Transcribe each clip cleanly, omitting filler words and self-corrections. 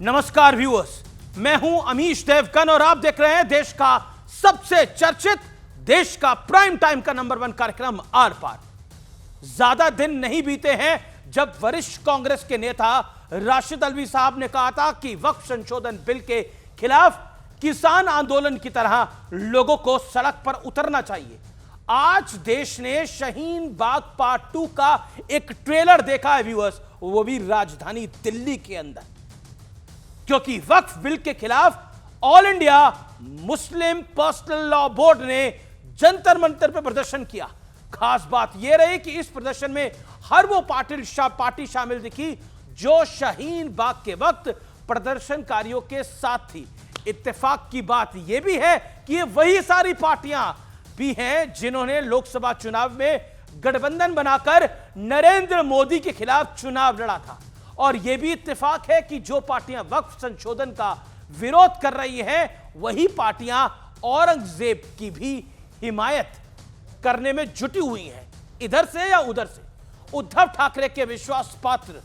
नमस्कार व्यूअर्स, मैं हूं अमीश देवगन और आप देख रहे हैं देश का सबसे चर्चित, देश का प्राइम टाइम का नंबर 1 कार्यक्रम आर पार। ज्यादा दिन नहीं बीते हैं जब वरिष्ठ कांग्रेस के नेता राशिद अल्वी साहब ने कहा था कि वक्फ संशोधन बिल के खिलाफ किसान आंदोलन की तरह लोगों को सड़क पर उतरना चाहिए। आज देश ने शाहीन बाग पार्ट 2 का एक ट्रेलर देखा है व्यूअर्स, वो भी राजधानी दिल्ली के अंदर, क्योंकि वक्फ बिल के खिलाफ all India Muslim personal law board ने जंतर मंतर पर प्रदर्शन किया। खास बात यह रही कि इस प्रदर्शन में हर वो पार्टी शामिल दिखी जो शाहीन बाग के वक्त प्रदर्शनकारियों के साथ थी। इत्तेफाक की बात यह भी है कि ये वही सारी पार्टियां भी हैं जिन्होंने लोकसभा चुनाव में गठबंधन बनाकर नरेंद्र मोदी के खिलाफ चुनाव लड़ा था। और यह भी इत्तेफाक है कि जो पार्टियां वक्फ संशोधन का विरोध कर रही हैं वही पार्टियां औरंगजेब की भी हिमायत करने में जुटी हुई हैं, इधर से या उधर से। उद्धव ठाकरे के विश्वास पात्र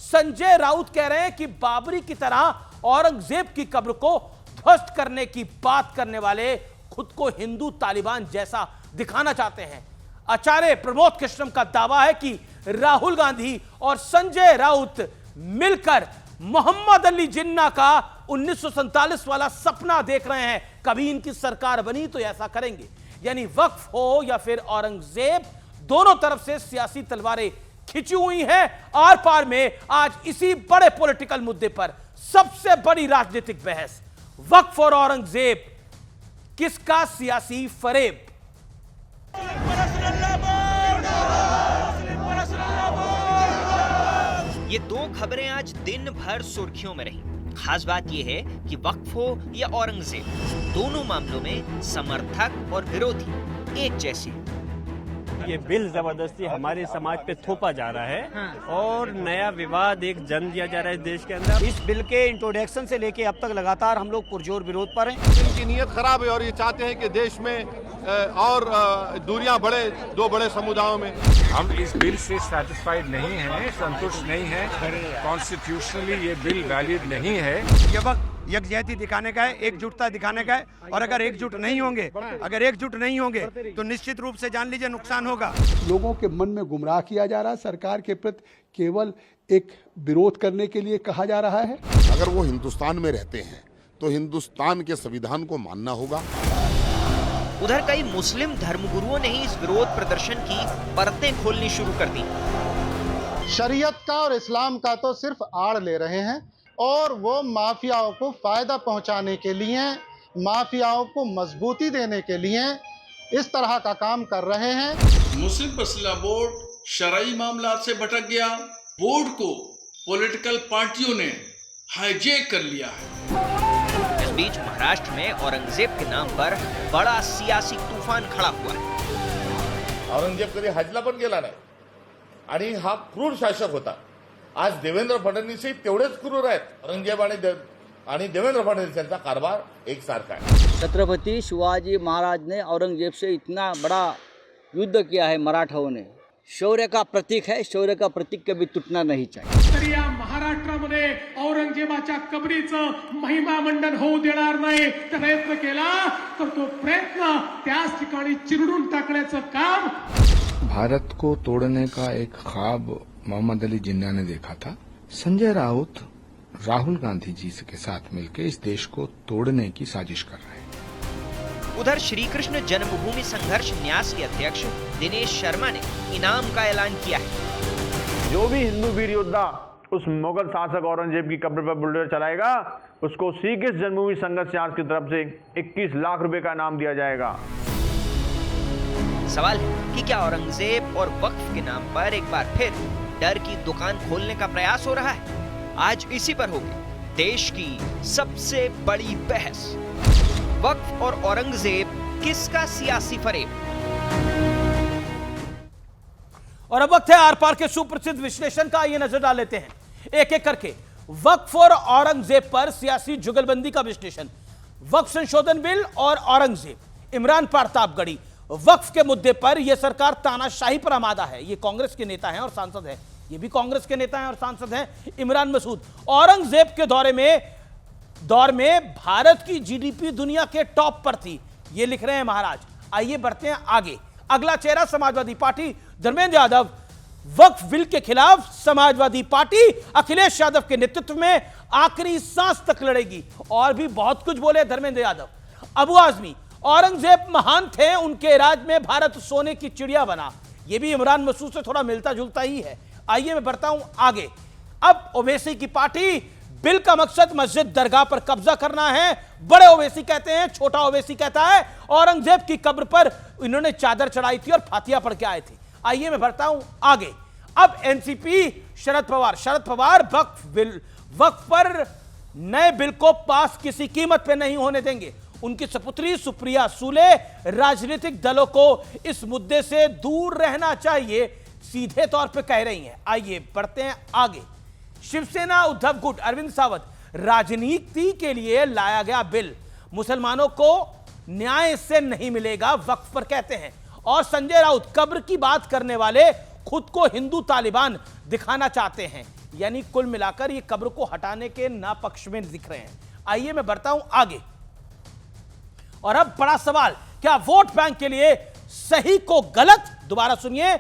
संजय राउत कह रहे हैं कि बाबरी की तरह औरंगजेब की कब्र को ध्वस्त करने की बात करने वाले खुद को हिंदू तालिबान जैसा दिखाना चाहते हैं। आचार्य प्रमोद कृष्णम का दावा है कि राहुल गांधी और संजय राउत मिलकर मोहम्मद अली जिन्ना का 1947 वाला सपना देख रहे हैं। कभी इनकी सरकार बनी तो ऐसा करेंगे। यानी वक्फ हो या फिर औरंगजेब, दोनों तरफ से सियासी तलवारें खिंची हुई हैं। आर पार में आज इसी बड़े पॉलिटिकल मुद्दे पर सबसे बड़ी राजनीतिक बहस, वक्फ और औरंगजेब, किसका सियासी फरेब। ये दो खबरें आज दिन भर सुर्खियों में रहीं। खास बात यह है कि वक्फ हो या औरंगजेब, दोनों मामलों में समर्थक और विरोधी एक जैसे हैं। ये बिल जबरदस्ती हमारे समाज पे थोपा जा रहा है और नया विवाद एक जन्म दिया जा रहा है देश के अंदर। इस बिल के इंट्रोडक्शन से लेके अब तक लगातार हम लोग पुरजोर विरोध पर हैं। इनकी नीयत खराब है और ये चाहते हैं कि देश में और दूरियां बढ़े दो बड़े समुदायों में। हम इस बिल से सैटिस्फाइड नहीं हैं, संतुष्ट नहीं हैं। कॉन्स्टिट्यूशनली ये बिल वैलिड नहीं है। ये वक्त यकजहती दिखाने का है, एकजुटता दिखाने का है, और अगर एकजुट नहीं होंगे तो निश्चित रूप से जान लीजिए नुकसान होगा। लोगों के मन में गुमराह किया जा रहा है, सरकार के प्रति केवल एक विरोध करने के लिए कहा जा रहा है। अगर वो हिंदुस्तान में रहते हैं तो हिंदुस्तान के संविधान को मानना होगा। उधर कई मुस्लिम धर्मगुरुओं ने ही इस विरोध प्रदर्शन की परतें खोलनी शुरू कर दी। शरीयत का और इस्लाम का तो सिर्फ आड़ ले रहे हैं और वो माफियाओं को फायदा पहुंचाने के लिए, माफियाओं को मजबूती देने के लिए इस तरह का काम कर रहे हैं। मुस्लिम पर्सनल बोर्ड शरई मामलात से भटक गया। बोर्ड को पॉलिटिकल पार्टियों ने हाईजैक कर लिया है। इस बीच महाराष्ट्र में औरंगजेब के नाम पर बड़ा सियासी तूफान खड़ा हुआ है। औरंगजेब कधी हजला पण गेला नाही आणि हा क्रूर शासक होता। आज देवेंद्र फडणवीस तेवढेच क्रूर आहेत। औरंगजेब आणि देवेंद्र फडणवीस यांचा कारभार एक सारखा है। छत्रपति शिवाजी महाराज ने औरंगजेब से इतना बड़ा युद्ध किया है, मराठाओं ने। शौर्य का प्रतीक है, शौर्य का प्रतीक कभी टूटना नहीं चाहिए। तर या महाराष्ट्रामध्ये औरंगजेबाच्या कबरीचं महिमा मंडन होऊ देणार नाही प्रयत्न केला तर तो प्रयत्न त्याच ठिकाणी चिरडून टाकण्याचं काम। भारत को तोड़ने का एक ख्वाब मोहम्मद अली जिन्ना ने देखा था। संजय राउत राहुल गांधी जी के साथ मिलकर इस देश को तोड़ने की साजिश कर रहे हैं। उधर श्री कृष्ण जन्मभूमि संघर्ष न्यास के अध्यक्ष दिनेश शर्मा ने इनाम का ऐलान किया है। जो भी हिंदू वीर योद्धा उस मुगल शासक औरंगजेब की कब्र पर बुलडोजर चलाएगा, उसको श्री कृष्ण जन्मभूमि संघर्ष न्यास की तरफ से 21 लाख रुपए का इनाम दिया जाएगा। सवाल है कि क्या औरंगजेब और वक्फ के नाम पर एक बार फिर डर की दुकान खोलने का प्रयास हो रहा है? आज इसी पर होगी देश की सबसे बड़ी बहस, वक्फ और औरंगजेब किसका सियासी फरेब। और अब वक्त है आर पार के सुप्रसिद्ध विश्लेषण का। ये नजर डाल लेते हैं एक एक करके वक्फ और औरंगजेब पर सियासी जुगलबंदी का विश्लेषण। वक्फ संशोधन बिल और औरंगजेब, इमरान प्रतापगढ़ी। वक्फ के मुद्दे पर यह सरकार तानाशाही पर आमादा है, ये कांग्रेस के नेता हैं और सांसद हैं। ये भी कांग्रेस के नेता हैं और सांसद हैं इमरान मसूद। औरंगजेब के दौर में भारत की जीडीपी दुनिया के टॉप पर थी, ये लिख रहे हैं महाराज। आइए बढ़ते हैं आगे। अगला चेहरा समाजवादी पार्टी, धर्मेंद्र यादव। वक्फ बिल के खिलाफ समाजवादी पार्टी अखिलेश यादव के नेतृत्व में आखिरी सांस तक लड़ेगी। और भी बहुत कुछ बोले धर्मेंद्र यादव। अबू आजमी, औरंगजेब महान थे, उनके राज में भारत सोने की चिड़िया बना। यह भी इमरान मसूद से थोड़ा मिलता जुलता ही है। आइए मैं बढ़ता हूं आगे। अब ओवैसी की पार्टी, बिल का मकसद मस्जिद दरगाह पर कब्जा करना है। बड़े ओवैसी कहते हैं, छोटा ओवैसी कहता है औरंगजेब की कब्र पर इन्होंने चादर चढ़ाई थी और फातिया पढ़ के आए थे। आइए मैं बढ़ता हूं आगे। अब एनसीपी, शरद पवार वक्फ पर नए बिल को पास किसी कीमत पे नहीं होने देंगे। उनकी सपुत्री सुप्रिया सूले राजनीतिक दलों को इस मुद्दे से दूर रहना चाहिए, सीधे तौर पे कह रही हैं। आइए बढ़ते हैं आगे। शिवसेना उद्धव गुट, अरविंद सावंत, राजनीति के लिए लाया गया बिल, मुसलमानों को न्याय से नहीं मिलेगा, वक्फ पर कहते हैं। और संजय राउत, कब्र की बात करने वाले खुद को हिंदू तालिबान दिखाना चाहते हैं। यानी कुल मिलाकर ये कब्र को हटाने के ना पक्ष में दिख रहे हैं। आइए मैं बढ़ता हूं आगे। और अब बड़ा सवाल, क्या वोट बैंक के लिए सही को गलत, दोबारा सुनिए,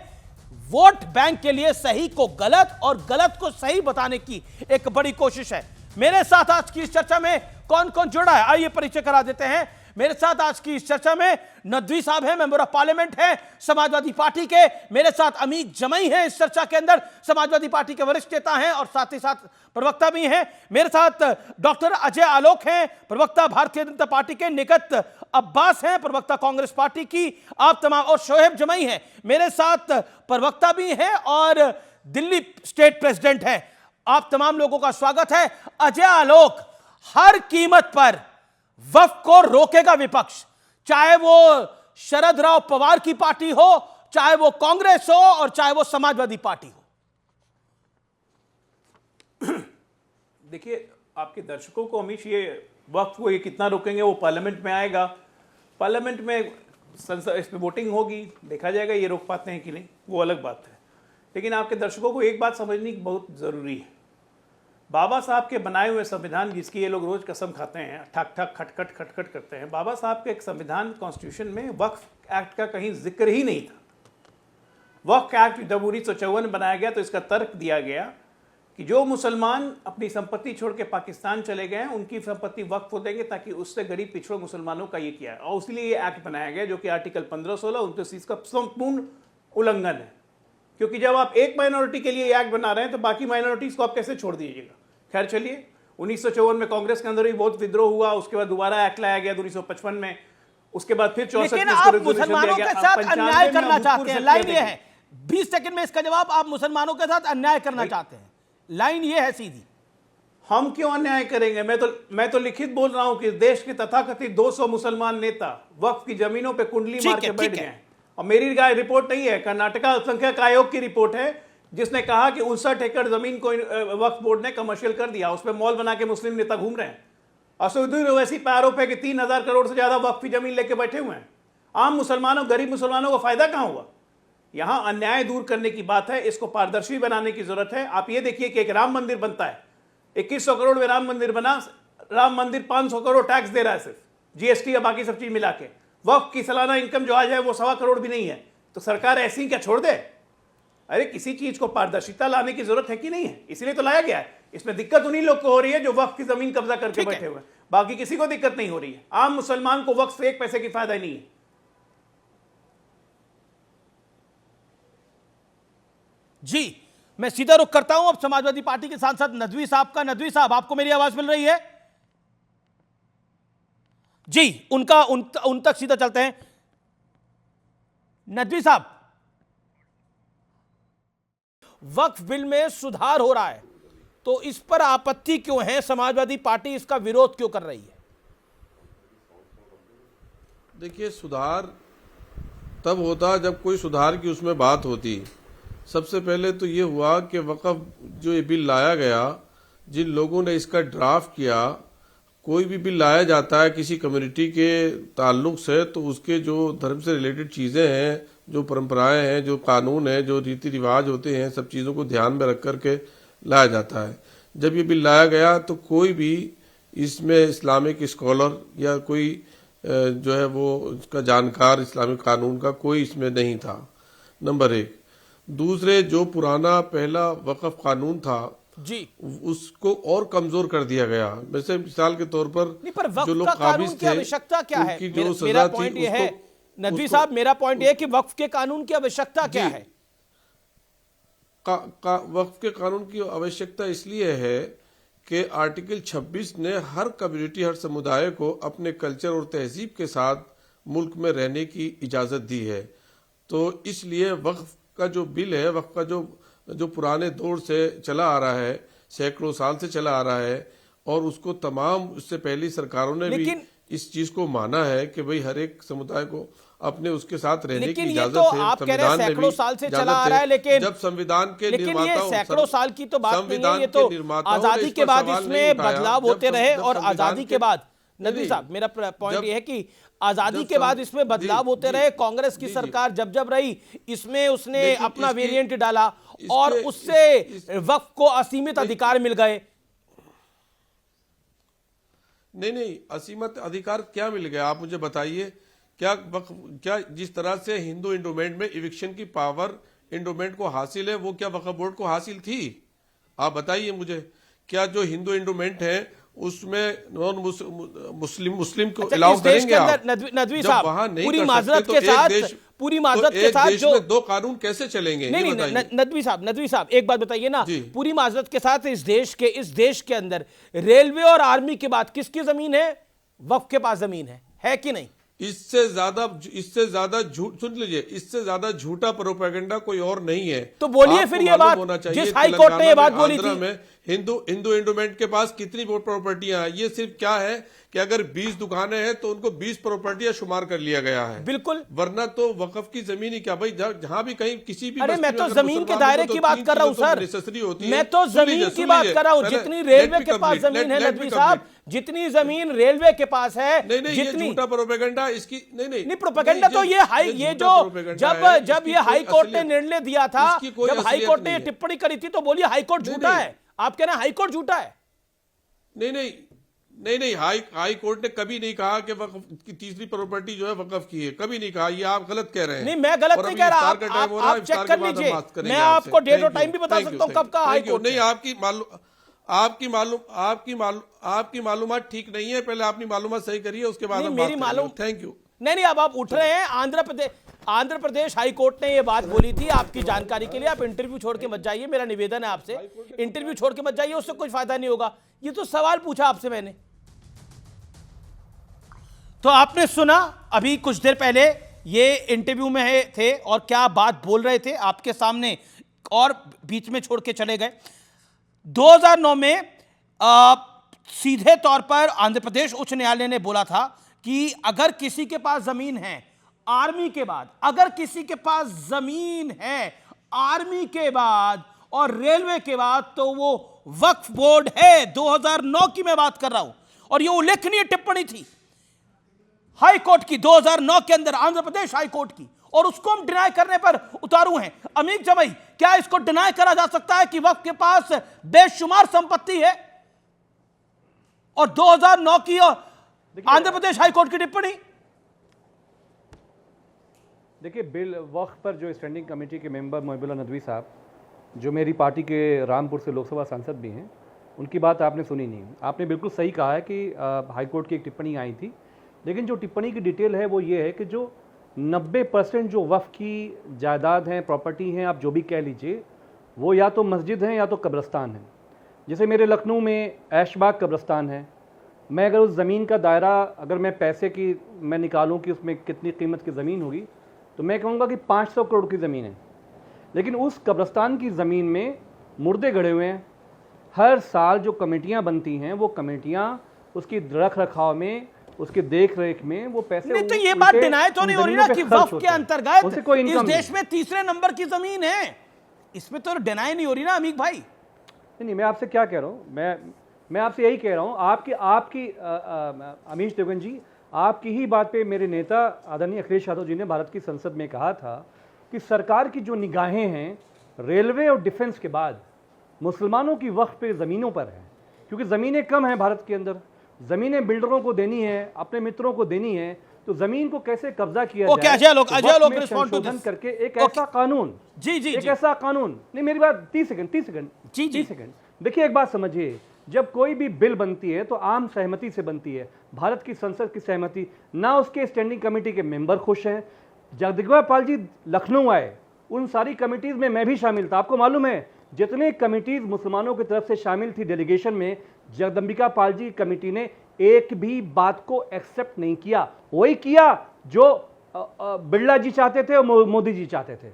वोट बैंक के लिए सही को गलत और गलत को सही बताने की एक बड़ी कोशिश है। मेरे साथ आज की इस चर्चा में कौन कौन जुड़ा है, आइए परिचय करा देते हैं। मेरे साथ आज की इस चर्चा में नदवी साहब हैं, मेंबर ऑफ पार्लियामेंट हैं समाजवादी पार्टी के। मेरे साथ अमीर जमई हैं इस चर्चा के अंदर, समाजवादी पार्टी के वरिष्ठ नेता हैं और साथ ही साथ प्रवक्ता भी हैं। मेरे साथ डॉक्टर अजय आलोक हैं, प्रवक्ता भारतीय जनता पार्टी के। निकत अब्बास हैं, प्रवक्ता कांग्रेस पार्टी की। आप तमाम, और शोएब जमई हैं मेरे साथ, प्रवक्ता भी हैं और दिल्ली स्टेट प्रेसिडेंट हैं। आप तमाम लोगों का स्वागत है। अजय आलोक, हर कीमत पर वक्फ को रोकेगा विपक्ष, चाहे वो शरद राव पवार की पार्टी हो, चाहे वो कांग्रेस हो और चाहे वो समाजवादी पार्टी हो। देखिए, आपके दर्शकों को हमेशा ये वक्फ को ये कितना रोकेंगे, वो पार्लियामेंट में आएगा, पार्लियामेंट में इस पे वोटिंग होगी, देखा जाएगा ये रोक पाते हैं कि नहीं, वो अलग बात है। लेकिन आपके दर्शकों को एक बात समझनी बहुत ज़रूरी है। बाबा साहब के बनाए हुए संविधान, जिसकी ये लोग रोज कसम खाते हैं, ठक ठक खटखट खटखट करते हैं, बाबा साहब के एक संविधान कॉन्स्टिट्यूशन में वक्फ एक्ट का कहीं जिक्र ही नहीं था। वक्फ एक्ट जब 1954 बनाया गया तो इसका तर्क दिया गया कि जो मुसलमान अपनी संपत्ति छोड़ के पाकिस्तान चले गए हैं, उनकी संपत्ति वक्फ हो देंगे ताकि उससे गरीब पिछड़ों मुसलमानों का ये किया है। और इसलिए ये एक्ट बनाया गया, जो कि आर्टिकल 15, 16, 29 का संपूर्ण उल्लंघन है। क्योंकि जब आप एक माइनॉरिटी के लिए एक्ट बना रहे हैं तो बाकी माइनॉरिटीज को आप कैसे छोड़ दीजिएगा। खैर चलिए, 1954 में कांग्रेस के अंदर ही बहुत विद्रोह हुआ, उसके बाद दोबारा एक्ट लाया गया 1955 में, उसके बाद फिर 64 में आप मुसलमानों के साथ अन्याय करना चाहते हैं, लाइन ये है। 20 सेकंड में इसका जवाब, आप मुसलमानों के साथ अन्याय करना चाहते हैं, लाइन ये है सीधी। हम क्यों अन्याय करेंगे? मैं तो लिखित बोल रहा हूं कि देश के तथाकथित 200 मुसलमान नेता वक्फ की जमीनों पे कुंडली मार के बैठ गए। और मेरी रिपोर्ट नहीं है, कर्नाटका अल्पसंख्यक आयोग की रिपोर्ट है, जिसने कहा कि 59 एकड़ जमीन को वक्फ बोर्ड ने कमर्शियल कर दिया, उस पर मॉल बना के मुस्लिम नेता घूम रहे हैं। असदुद्दीन ओवैसी पे आरोप है कि 3000 करोड़ से ज्यादा वक्फ की जमीन लेके बैठे हुए हैं। आम मुसलमानों, गरीब मुसलमानों को फायदा कहां हुआ? यहां अन्याय दूर करने की बात है, इसको पारदर्शी बनाने की जरूरत है। आप ये देखिए कि एक राम मंदिर बनता है, 2100 करोड़ में राम मंदिर बना, राम मंदिर 500 करोड़ टैक्स दे रहा है, सिर्फ जीएसटी या बाकी सब चीज मिला के। वक्फ की सालाना इनकम जो आ जाए वो 1.25 करोड़ भी नहीं है, तो सरकार ऐसी क्या छोड़ दे? अरे किसी चीज को पारदर्शिता लाने की जरूरत है कि नहीं है, इसलिए तो लाया गया है। इसमें दिक्कत उन्हीं लोग को हो रही है जो वक्फ की जमीन कब्जा करके बैठे हुए हैं, बाकी किसी को दिक्कत नहीं हो रही है। आम मुसलमान को वक्फ से 1 पैसे की फायदा ही नहीं है। जी, मैं सीधा रुख करता हूं अब समाजवादी पार्टी के सांसद नदवी साहब का। नदवी साहब, आपको मेरी आवाज मिल रही है? जी, उन तक सीधा चलते हैं। नदवी साहब, वक्फ बिल में सुधार हो रहा है, तो इस पर आपत्ति क्यों है? समाजवादी पार्टी इसका विरोध क्यों कर रही है? देखिए, सुधार तब होता जब कोई सुधार की उसमें बात होती। सबसे पहले तो ये हुआ कि वक्फ जो ये बिल लाया गया, जिन लोगों ने इसका ड्राफ्ट किया, कोई भी बिल लाया जाता है किसी कम्युनिटी के ताल्लुक से, तो उसके जो धर्म से रिलेटेड चीज़ें हैं, जो परंपराएं हैं, जो कानून है, जो रीति रिवाज होते हैं, सब चीज़ों को ध्यान में रख करके लाया जाता है। जब ये बिल लाया गया तो कोई भी इसमें इस्लामिक स्कॉलर या कोई जो है वो उसका जानकार इस्लामिक कानून का कोई इसमें नहीं था, नंबर 1। दूसरे, जो पुराना पहला वक्फ कानून था जी, उसको और कमजोर कर दिया गया। वैसे मिसाल के तौर पर जो लोग काबिज थे, आवश्यकता क्या है? जो मेरा सजा पॉइंट थी ये है नदवी साहब, मेरा पॉइंट ये है कि वक्फ के कानून की आवश्यकता क्या है? वक्फ के कानून की आवश्यकता इसलिए है कि आर्टिकल 26 ने हर कम्युनिटी, हर समुदाय को अपने कल्चर और तहजीब के साथ मुल्क में रहने की इजाज़त दी है। तो इसलिए वक्फ का जो बिल है, वक्फ का जो पुराने दौर से चला आ रहा है, सैकड़ों साल से चला आ रहा है, और उसको तमाम उससे पहली सरकारों ने भी इस चीज को माना है कि भाई हर एक समुदाय को अपने उसके साथ रहने की इजाजत तो है। आप कह रहे हैं सैकड़ों साल से चला आ रहा है, लेकिन जब संविधान के निर्माताओं, सैकड़ों साल की तो बात नहीं है, ये तो आजादी के बाद इसमें बदलाव होते रहे, और आजादी के बाद नदवी साहब, मेरा पॉइंट ये है कि आजादी के बाद इसमें बदलाव होते रहे। कांग्रेस की सरकार जब रही, इसमें उसने अपना वेरिएंट डाला और उससे वक्फ को असीमित अधिकार मिल गए। नहीं, असीमित अधिकार क्या मिल गया, आप मुझे बताइए। क्या जिस तरह से हिंदू एंडोमेंट में इविक्शन की पावर एंडोमेंट को हासिल है, वो क्या वक्फ बोर्ड को हासिल थी? आप बताइए मुझे। क्या जो हिंदू एंडोमेंट है उसमें नॉन मुस्लिम को अलाउ करेंगे आप? नदवी साहब, पूरी माजरत के साथ जो 2 कानून कैसे चलेंगे? नहीं, नदवी साहब एक बात बताइए ना, पूरी माजरत के साथ इस देश के अंदर रेलवे और आर्मी के बाद किसकी जमीन है? वक्फ के पास जमीन है कि नहीं? इससे ज्यादा झूठ, सुन लीजिए, इससे ज्यादा झूठा प्रोपेगेंडा कोई और नहीं है। तो बोलिए फिर ये बात, जिस हाई कोर्ट ने ये बात बोली थी, में हिंदू एंडोमेंट के पास कितनी प्रॉपर्टियां हैं? ये सिर्फ क्या है कि अगर 20 दुकानें हैं तो उनको 20 प्रॉपर्टियां शुमार कर लिया गया है। बिल्कुल, वरना तो वक्फ की जमीन ही क्या भाई, जहां भी कहीं किसी भी, अरे मैं तो जमीन के दायरे की बात कर रहा हूं सर, मैं तो जमीन की बात कर रहा हूं। जितनी रेलवे के पास जमीन है नदवी साहब, जितनी जमीन रेलवे के पास है, जितनी झूठा प्रोपेगेंडा इसकी नहीं प्रोपेगेंडा तो ये जो जब ये हाई कोर्ट ने निर्णय दिया था, जब हाई कोर्ट ने टिप्पणी करी थी, तो बोलिए हाई कोर्ट झूठा है। आप कह रहे हैं हाई कोर्ट झूठा है? नहीं, हाई कोर्ट ने कभी नहीं कहा कि वक्फ की तीसरी प्रॉपर्टी जो है वक्फ की है, कभी नहीं कहा। ये आप गलत कह रहे हैं। नहीं, मैं गलत नहीं कह रहा, आप चेक कर लीजिए, मैं आपको डेट और टाइम भी बता सकता हूं कब का हाई कोर्ट। नहीं, आपकी मालूमात ठीक नहीं है, पहले अपनी मालूमात सही करिए, उसके बाद मेरी मालूम। Thank you. नहीं, अब आप उठ रहे हैं। आंध्र प्रदेश हाई कोर्ट ने ये बात बोली थी, आपकी जानकारी के लिए। आप इंटरव्यू छोड़ के मत जाइए, मेरा निवेदन है आपसे, इंटरव्यू छोड़ के मत जाइए, उससे कुछ फायदा नहीं होगा। ये तो सवाल पूछा आपसे मैंने। तो आपने सुना अभी कुछ देर पहले, ये इंटरव्यू में थे और क्या बात बोल रहे थे आपके सामने, और बीच में छोड़ के चले गए। 2009 में सीधे तौर पर आंध्र प्रदेश उच्च न्यायालय ने बोला था कि अगर किसी के पास जमीन है आर्मी के बाद, अगर किसी के पास जमीन है आर्मी के बाद और रेलवे के बाद, तो वो वक्फ बोर्ड है। 2009 की मैं बात कर रहा हूं, और ये उल्लेखनीय टिप्पणी थी हाई कोर्ट की 2009 के अंदर, आंध्र प्रदेश हाई कोर्ट की, और उसको हम डिनाई करने पर उतारू हैं। अमीक जमई, क्या इसको डिनाई करा जा सकता है कि वक्फ के पास बेशुमार संपत्ति है? और 2009 की आंध्र प्रदेश हाई कोर्ट की टिप्पणी। देखिए, बिल वक्फ पर जो स्टैंडिंग कमेटी के मेंबर मोहिबुल्लाह नदवी साहब, जो मेरी पार्टी के रामपुर से लोकसभा सांसद भी हैं, उनकी बात आपने सुनी नहीं। आपने बिल्कुल सही कहा है कि हाई कोर्ट की एक टिप्पणी आई थी, लेकिन जो टिप्पणी की डिटेल है वो ये है कि जो 90% जो वक्फ की जायदाद हैं, प्रॉपर्टी हैं, आप जो भी कह लीजिए, वो या तो मस्जिद हैं या तो कब्रस्तान हैं। जैसे मेरे लखनऊ में ऐशबाग कब्रस्तान है, मैं अगर उस ज़मीन का दायरा, अगर मैं पैसे की मैं निकालूं कि उसमें कितनी कीमत की ज़मीन होगी, तो मैं कहूँगा कि 500 करोड़ की ज़मीन है। लेकिन उस कब्रस्तान की ज़मीन में मुर्दे गड़े हुए हैं। हर साल जो कमेटियाँ बनती हैं, वो कमेटियाँ उसकी रख रखाव में, उसके देख रेख में वो पैसे नहीं, तो ये बात डिनाई तो नहीं हो रही ना कि वक्फ के अंतर्गत इस देश में तीसरे नंबर की जमीन है, इसमें तो डिनाई नहीं हो रही ना अमीक भाई। नहीं, मैं आपसे क्या कह रहा हूँ, मैं आपसे यही कह रहा हूं, आपकी अमीश देवगन जी, आपकी ही बात पे मेरे नेता आदरणीय अखिलेश यादव जी ने भारत की संसद में कहा था कि सरकार की जो निगाहें हैं रेलवे और डिफेंस के बाद मुसलमानों की वक्फ पे ज़मीनों पर है, क्योंकि ज़मीनें कम हैं भारत के अंदर, ज़मीनें बिल्डरों को देनी है, अपने मित्रों को देनी है, तो ज़मीन को कैसे कब्जा किया जाए, संशोधन करके एक ऐसा कानून, एक ऐसा कानून, नहीं मेरी बात 30 सेकंड, देखिए एक बात समझिए, जब कोई भी बिल बनती है तो आम सहमति से बनती है, भारत की संसद की सहमति ना, उसके स्टैंडिंग कमेटी के मेंबर खुश हैं। जगदम्बिका पाल जी लखनऊ आए, उन सारी कमिटीज में मैं भी शामिल था, आपको मालूम है जितने कमिटीज मुसलमानों की तरफ से शामिल थी डेलीगेशन में, जगदम्बिका पाल जी कमेटी ने एक भी बात को एक्सेप्ट नहीं किया, वही किया जो बिरला जी चाहते थे और मोदी जी चाहते थे।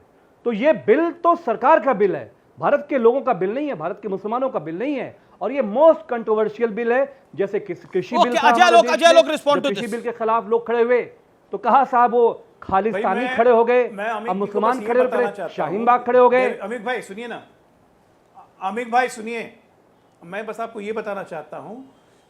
तो ये बिल तो सरकार का बिल है, भारत के लोगों का बिल नहीं है, भारत के मुसलमानों का बिल नहीं है, और ये मोस्ट कंट्रोवर्शियल बिल है। जैसे कृषि बिल कृषि बिल के खिलाफ लोग खड़े हुए तो कहा साहब वो खालिस्तानी खड़े हो गए, अब मुसलमान खड़े हो गए, शाहीन बाग खड़े हो गए। अमित भाई सुनिए ना, अमित भाई सुनिए, मैं बस आपको ये बताना चाहता हूं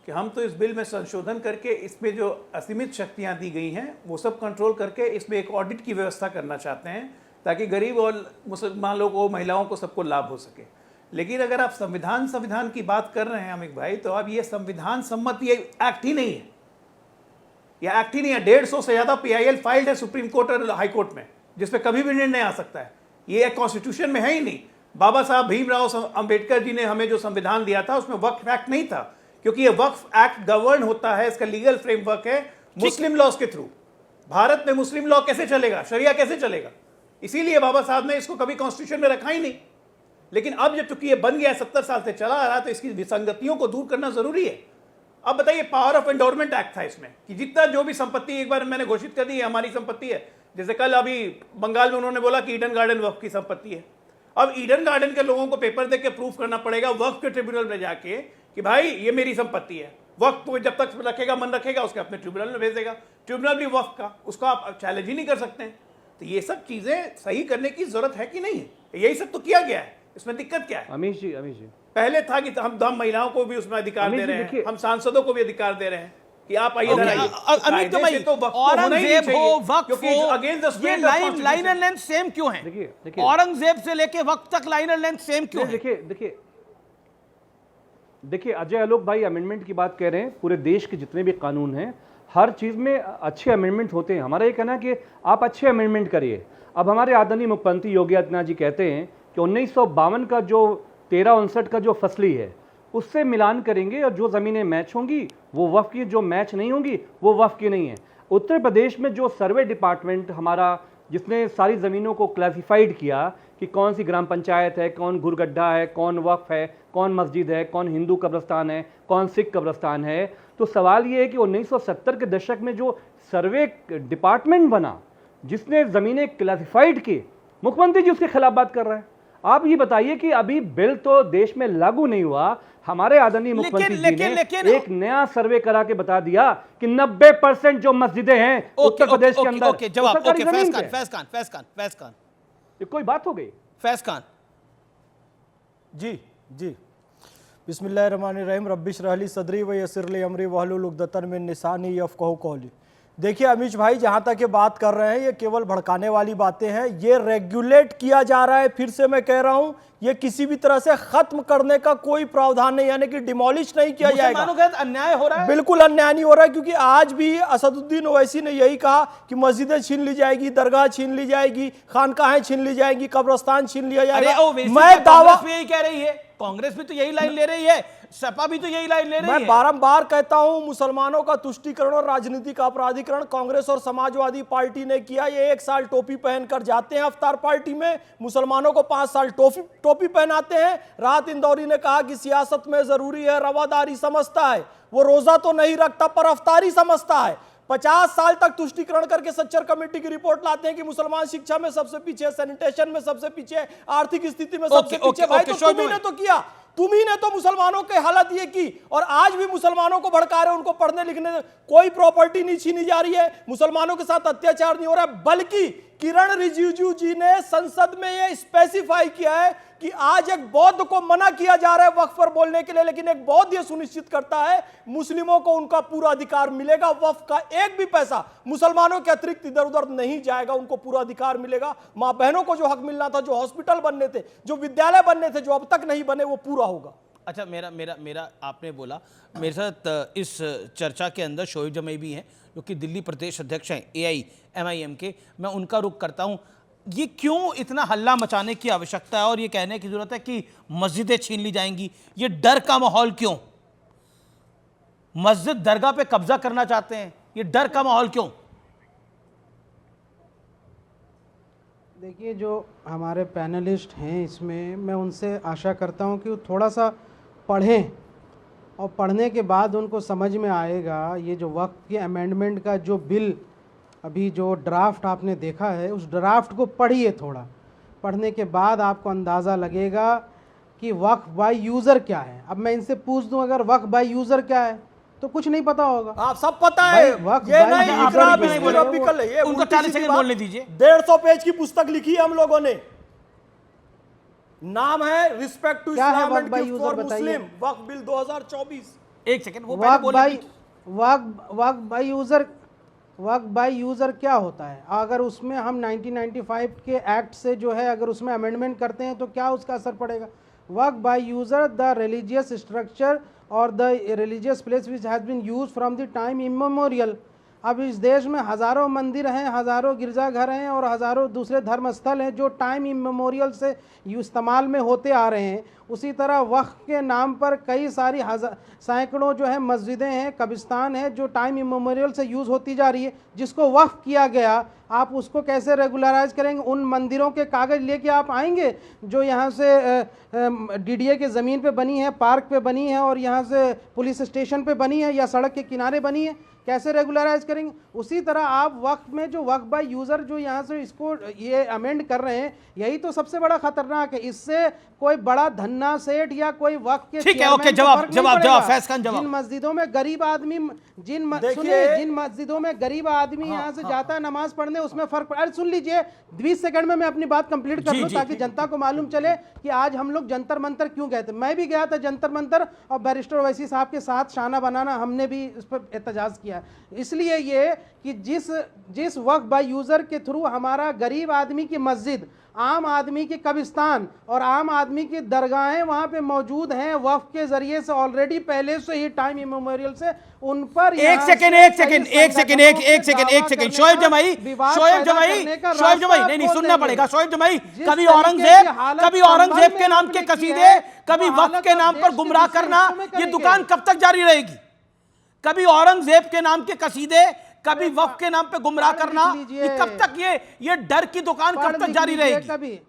कि हम तो इस बिल में संशोधन करके इसमें जो असीमित शक्तियां दी गई हैं वो सब कंट्रोल करके इसमें एक ऑडिट की व्यवस्था करना चाहते हैं, ताकि गरीब और मुसलमान लोगों, महिलाओं को सबको लाभ हो सके। लेकिन अगर आप संविधान की बात कर रहे हैं अमित भाई, तो अब ये संविधान सम्मत ये एक्ट ही नहीं है, यह एक्ट ही नहीं है। 150 से ज्यादा PIL फाइल्ड है सुप्रीम कोर्ट और हाई कोर्ट में, जिसपे कभी भी निर्णय आ सकता है। ये कॉन्स्टिट्यूशन में है ही नहीं। बाबा साहब भीमराव अंबेडकर जी ने हमें जो संविधान दिया था उसमें वक्फ एक्ट नहीं था, क्योंकि ये वक्फ एक्ट गवर्न होता है, इसका लीगल फ्रेमवर्क है मुस्लिम लॉज के थ्रू। भारत में मुस्लिम लॉ कैसे चलेगा, शरिया कैसे चलेगा? इसीलिए बाबा साहब ने इसको कभी कॉन्स्टिट्यूशन में रखा ही नहीं। लेकिन अब जब चूंकि ये बन गया, 70 साल से चला आ रहा, तो इसकी विसंगतियों को दूर करना जरूरी है। अब बताइए, पावर ऑफ एंडोरमेंट एक्ट था इसमें कि जितना जो भी संपत्ति एक बार मैंने घोषित कर दी है हमारी संपत्ति है। जैसे कल अभी बंगाल में उन्होंने बोला कि ईडन गार्डन वक्फ की संपत्ति है। अब ईडन गार्डन के लोगों को पेपर देके प्रूफ करना पड़ेगा वक्फ के ट्रिब्यूनल में जाके कि भाई ये मेरी संपत्ति है। वक्फ को जब तक रखेगा, मन रखेगा, उसके अपने ट्रिब्यूनल में भेजेगा, ट्रिब्यूनल भी वक्फ का, उसको आप चैलेंज ही नहीं कर सकते हैं। तो ये सब चीजें सही करने की जरूरत है कि नहीं है? यही सब तो किया गया है, इसमें दिक्कत क्या है? अमीश जी पहले था कि हम महिलाओं को भी उसमें अधिकार दे रहे हैं, हम सांसदों को भी अधिकार दे रहे हैं कि आप आइए इधर आइए। अमित भाई, औरंगजेब हो, वक्फ हो, ये लाइन एंड लेंथ सेम क्यों है? देखिए औरंगजेब से लेके वक्त तक लाइन एंड लेंथ सेम क्यों है? देखिए अजय आलोक भाई अमेंडमेंट की बात कह रहे हैं, पूरे देश के जितने भी कानून हैं हर चीज में अच्छे अमेंडमेंट होते हैं। हमारा ये कहना है कि आप अच्छे अमेंडमेंट करिए। अब हमारे आदरणीय मुख्यमंत्री योगी आदित्यनाथ जी कहते हैं कि 1952 का जो 1359 का जो फसली है उससे मिलान करेंगे और जो ज़मीनें मैच होंगी वो वक्फ की, जो मैच नहीं होंगी वो वक्फ की नहीं है। उत्तर प्रदेश में जो सर्वे डिपार्टमेंट हमारा, जिसने सारी ज़मीनों को क्लासिफाइड किया कि कौन सी ग्राम पंचायत है, कौन गुरगड्ढा है, कौन वक्फ है, कौन मस्जिद है, कौन हिंदू कब्रस्तान है, कौन सिख कब्रस्तान है, तो सवाल ये है कि 1970 के दशक में जो सर्वे डिपार्टमेंट बना जिसने ज़मीनें क्लासिफाइड की, मुख्यमंत्री जी उसके खिलाफ बात कर रहे हैं। आप ये बताइए कि अभी बिल तो देश में लागू नहीं हुआ, हमारे आदरणीय मुख्यमंत्री जी ने एक नया सर्वे करा के बता दिया कि 90% जो मस्जिदें हैं उत्तर प्रदेश के अंदर, फैज खान ये कोई बात हो गई? फैज खान जी बिस्मिल्लाहिर्रहमानिर्रहीम रब्बिश रहली सदरी व यसिरली अमरी वहलुल उक़दतन मिन लिसानी यफ़क़हू क़ौली। देखिए अमीश भाई, जहाँ तक ये बात कर रहे हैं ये केवल भड़काने वाली बातें हैं। ये रेगुलेट किया जा रहा है, फिर से मैं कह रहा हूँ, ये किसी भी तरह से खत्म करने का कोई प्रावधान नहीं, यानी कि डिमोलिश नहीं किया जाएगा। अन्याय हो रहा है? बिल्कुल अन्याय नहीं हो रहा है, क्योंकि आज भी असदुद्दीन ओवैसी ने यही कहा कि मस्जिदें छीन ली जाएगी, दरगाह छीन ली जाएगी, खानकाहें छीन ली जाएगी, कब्रिस्तान छीन लिया जाएगा। मैं दावा यही कह रही है, कांग्रेस भी तो यही लाइन ले रही है, सपा भी तो यही लाइन ले रही है। मैं बारंबार कहता हूं, मुसलमानों का तुष्टीकरण और राजनीति का अपराधीकरण कांग्रेस और समाजवादी पार्टी ने किया। ये 1 साल टोपी पहनकर जाते हैं अफ्तार पार्टी में, मुसलमानों को 5 साल टोपी पहनाते हैं। राहत इंदौरी ने कहा कि सियासत में जरूरी है, रवादारी समझता है, वो रोजा तो नहीं रखता पर अफ्तारी समझता है। 50 साल तक तुष्टीकरण करके सच्चर कमेटी की रिपोर्ट लाते हैं कि मुसलमान शिक्षा में सबसे पीछे, सैनिटेशन में सबसे पीछे, आर्थिक स्थिति में सबसे पीछे। भाई तो तुम्ही ने तो किया, तुम्ही ने तो मुसलमानों के हालत ये की, और आज भी मुसलमानों को भड़का रहे, उनको पढ़ने लिखने, कोई प्रॉपर्टी नहीं छीनी जा रही है, मुसलमानों के साथ अत्याचार नहीं हो रहा है, बल्कि किरण रिजिजू जी ने संसद में यह स्पेसिफाई किया है कि आज एक बौद्ध को मना किया जा रहा है वक्फ पर बोलने के लिए, लेकिन एक बौद्ध यह सुनिश्चित करता है मुस्लिमों को उनका पूरा अधिकार मिलेगा, वक्फ का एक भी पैसा मुसलमानों के अतिरिक्त इधर उधर नहीं जाएगा, उनको पूरा अधिकार मिलेगा। मां बहनों को जो हक मिलना था, जो हॉस्पिटल बनने थे, जो विद्यालय बनने थे, जो अब तक नहीं बने, वो पूरा होगा। अच्छा, मेरा आपने बोला, मेरे साथ इस चर्चा के अंदर शोएब जमई भी हैं जो कि दिल्ली प्रदेश अध्यक्ष हैं AIMIM के। मैं उनका रुख करता हूं, ये क्यों इतना हल्ला मचाने की आवश्यकता है और ये कहने की जरूरत है कि मस्जिदें छीन ली जाएंगी? ये डर का माहौल क्यों? मस्जिद दरगाह पे कब्जा करना चाहते हैं, ये डर का माहौल क्यों? देखिए, जो हमारे पैनलिस्ट हैं इसमें, मैं उनसे आशा करता हूं कि वो थोड़ा सा पढ़ें और पढ़ने के बाद उनको समझ में आएगा ये जो वक्फ के अमेंडमेंट का जो बिल अभी जो ड्राफ्ट आपने देखा है, उस ड्राफ्ट को पढ़िए। थोड़ा पढ़ने के बाद आपको अंदाज़ा लगेगा कि वक्फ बाय यूज़र क्या है। अब मैं इनसे पूछ दूं अगर वक्फ बाय यूज़र क्या है तो कुछ नहीं पता होगा। आप सब पता है, ये नहीं है, उनको 40 सेकंड बोलने दीजिए। 150 पेज की पुस्तक लिखी है हम लोगों ने, नाम है respect to Islam and gift for Muslim, Waqf bill 2024। एक सेकंड, वो पहले बोले। वक्फ बाय यूज़र क्या होता है? अगर उसमें हम 1995 के एक्ट से जो है अगर उसमें अमेंडमेंट करते हैं तो क्या उसका असर पड़ेगा? Waqf by user the religious structure और the religious place which has been use from the time immemorial. अब इस देश में हज़ारों मंदिर हैं, हज़ारों गिरजाघर हैं और हज़ारों दूसरे धर्मस्थल हैं जो टाइम इमेमोरियल से इस्तेमाल में होते आ रहे हैं। उसी तरह वक्फ के नाम पर कई सारी सैकड़ों जो है मस्जिदें हैं, कब्रिस्तान हैं जो टाइम इमेमोरियल से यूज़ होती जा रही है। जिसको वक्फ किया गया, आप उसको कैसे रेगुलराइज करेंगे? उन मंदिरों के कागज़ लेके आप आएंगे जो यहाँ से DDA के ज़मीन पे बनी है, पार्क पे बनी है और यहाँ से पुलिस स्टेशन पे बनी है या सड़क के किनारे बनी है, कैसे रेगुलराइज करेंगे? उसी तरह आप वक्फ में जो वक्फ बाय यूज़र जो यहाँ से इसको ये अमेंड कर रहे हैं, यही तो सबसे बड़ा खतरनाक है। इससे कोई बड़ा धन्ना सेठ या कोई वक्फ के ठीक है, ओके, जवाब फैज़ खान जवाब। जिन मस्जिदों में गरीब आदमी जिन मस्जिदों में गरीब आदमी यहाँ से जाता है नमाज पढ़ने, उसमें फर्क पड़ा। सुन लीजिए, 20 सेकंड में मैं अपनी बात कंप्लीट कर लूं ताकि जनता को मालूम चले कि आज हम लोग जंतर मंतर क्यों गए थे। मैं भी गया था जंतर मंतर और बैरिस्टर ओवैसी साहब के साथ शाना बनाना हमने भी इस पर एहतजाज किया। इसलिए ये कि जिस वक्फ बाय यूज़र के थ्रू हमारा गरीब आदमी की मस्जिद, आम आदमी के कब्रिस्तान और आम आदमी की दरगाहें वहाँ पे मौजूद हैं, वक्फ के जरिए से ऑलरेडी पहले से ही टाइम इमेमोरियल से उन पर एक सेकंड शोएब जमई नहीं सुनना पड़ेगा। शोएब जमई, कभी औरंगजेब के नाम के कसीदे, कभी वक्फ के नाम पर गुमराह करना, ये दुकान कब तक जारी रहेगी? कभी औरंगजेब के नाम के कसीदे, कभी वक्फ के नाम पे गुमराह करना, ये कब तक ये डर की दुकान कब तक जारी रहेगी? कभी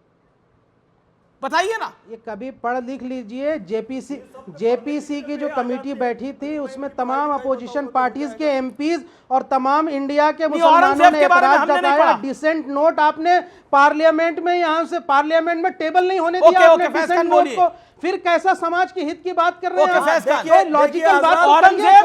बताइए ना। ये कभी पढ़ लिख लीजिए। जेपीसी की जो कमेटी बैठी थी उसमें तमाम अपोजिशन पार्टीज के एमपीज और तमाम इंडिया के मुसलमानों ने एतराज जताया। डिसेंट नोट आपने पार्लियामेंट में, यहाँ से पार्लियामेंट में टेबल नहीं होने दिया आपने डिसेंट नोट को। फिर कैसा समाज के हित की बात कर रहे हैं? लॉजिकल बात। औरंगजेब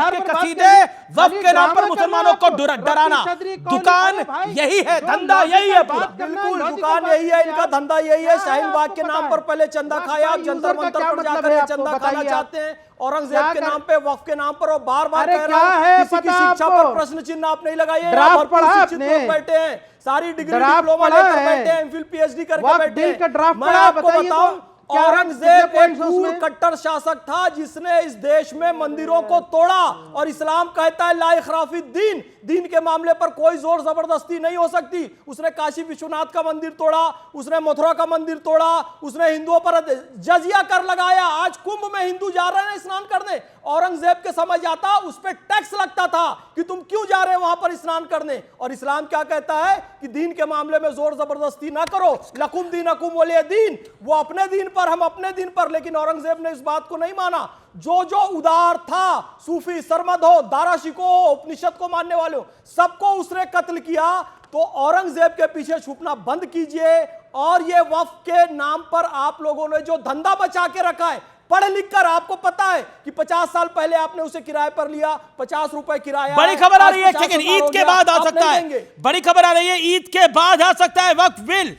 के कसीदे, वक्फ के नाम पर मुसलमानों को डराना, दुकान यही है, धंधा यही है। बिल्कुल, दुकान यही है, इनका धंधा यही है। शाहीन बाग के नाम पर पहले चंदा खाया, जंतर मंतर पर जाकर चंदा खाना चाहते हैं। औरंगजेब के नाम पे, वक्फ के नाम पर, और बार बार कह रहा है किसी की शिक्षा पर प्रश्न चिन्ह आप नहीं लगाइए। बैठे हैं, सारी डिग्री डिप्लोमा लेकर बैठे हैं, एमफिल PhD करके बैठे हैं। मैं आपको बताऊं, औरंगजेब एक क्रूर कट्टर शासक था जिसने इस देश में मंदिरों को तोड़ा, और इस्लाम कहता है ला इखराफी दीन, दीन के मामले पर कोई जोर जबरदस्ती नहीं हो सकती। उसने काशी विश्वनाथ का मंदिर तोड़ा, उसने मथुरा का मंदिर तोड़ा, उसने हिंदुओं पर जजिया कर लगाया। आज कुंभ में हिंदू जा रहे हैं स्नान करने, औरंगजेब के समझ आता उस पर टैक्स लगता था कि तुम क्यों जा रहे हैं वहां पर स्नान करने। और इस्लाम क्या कहता है कि दीन के मामले में जोर जबरदस्ती ना करो, लकुम दीनकुम वलिय दीन, वो अपने दीन पर, हम अपने दिन पर। लेकिन औरंगजेब ने इस बात को नहीं माना। जो उदार था, सूफी, सरमद हो, दारा शिको हो, उपनिषद को मानने वाले हो, सबको उसने कत्ल किया। तो औरंगजेब के पीछे छुपना बंद कीजिए। और ये वक्फ के नाम पर आप लोगों ने जो धंधा बचा के रखा है, पढ़ लिख कर आपको पता है कि 50 साल पहले आपने उसे किराए पर लिया, 50 रुपए किराया। बड़ी खबर आ रही है, सेकंड ईद के बाद आ सकता है, बड़ी खबर आ रही है, ईद के बाद आ सकता है वक्फ बिल।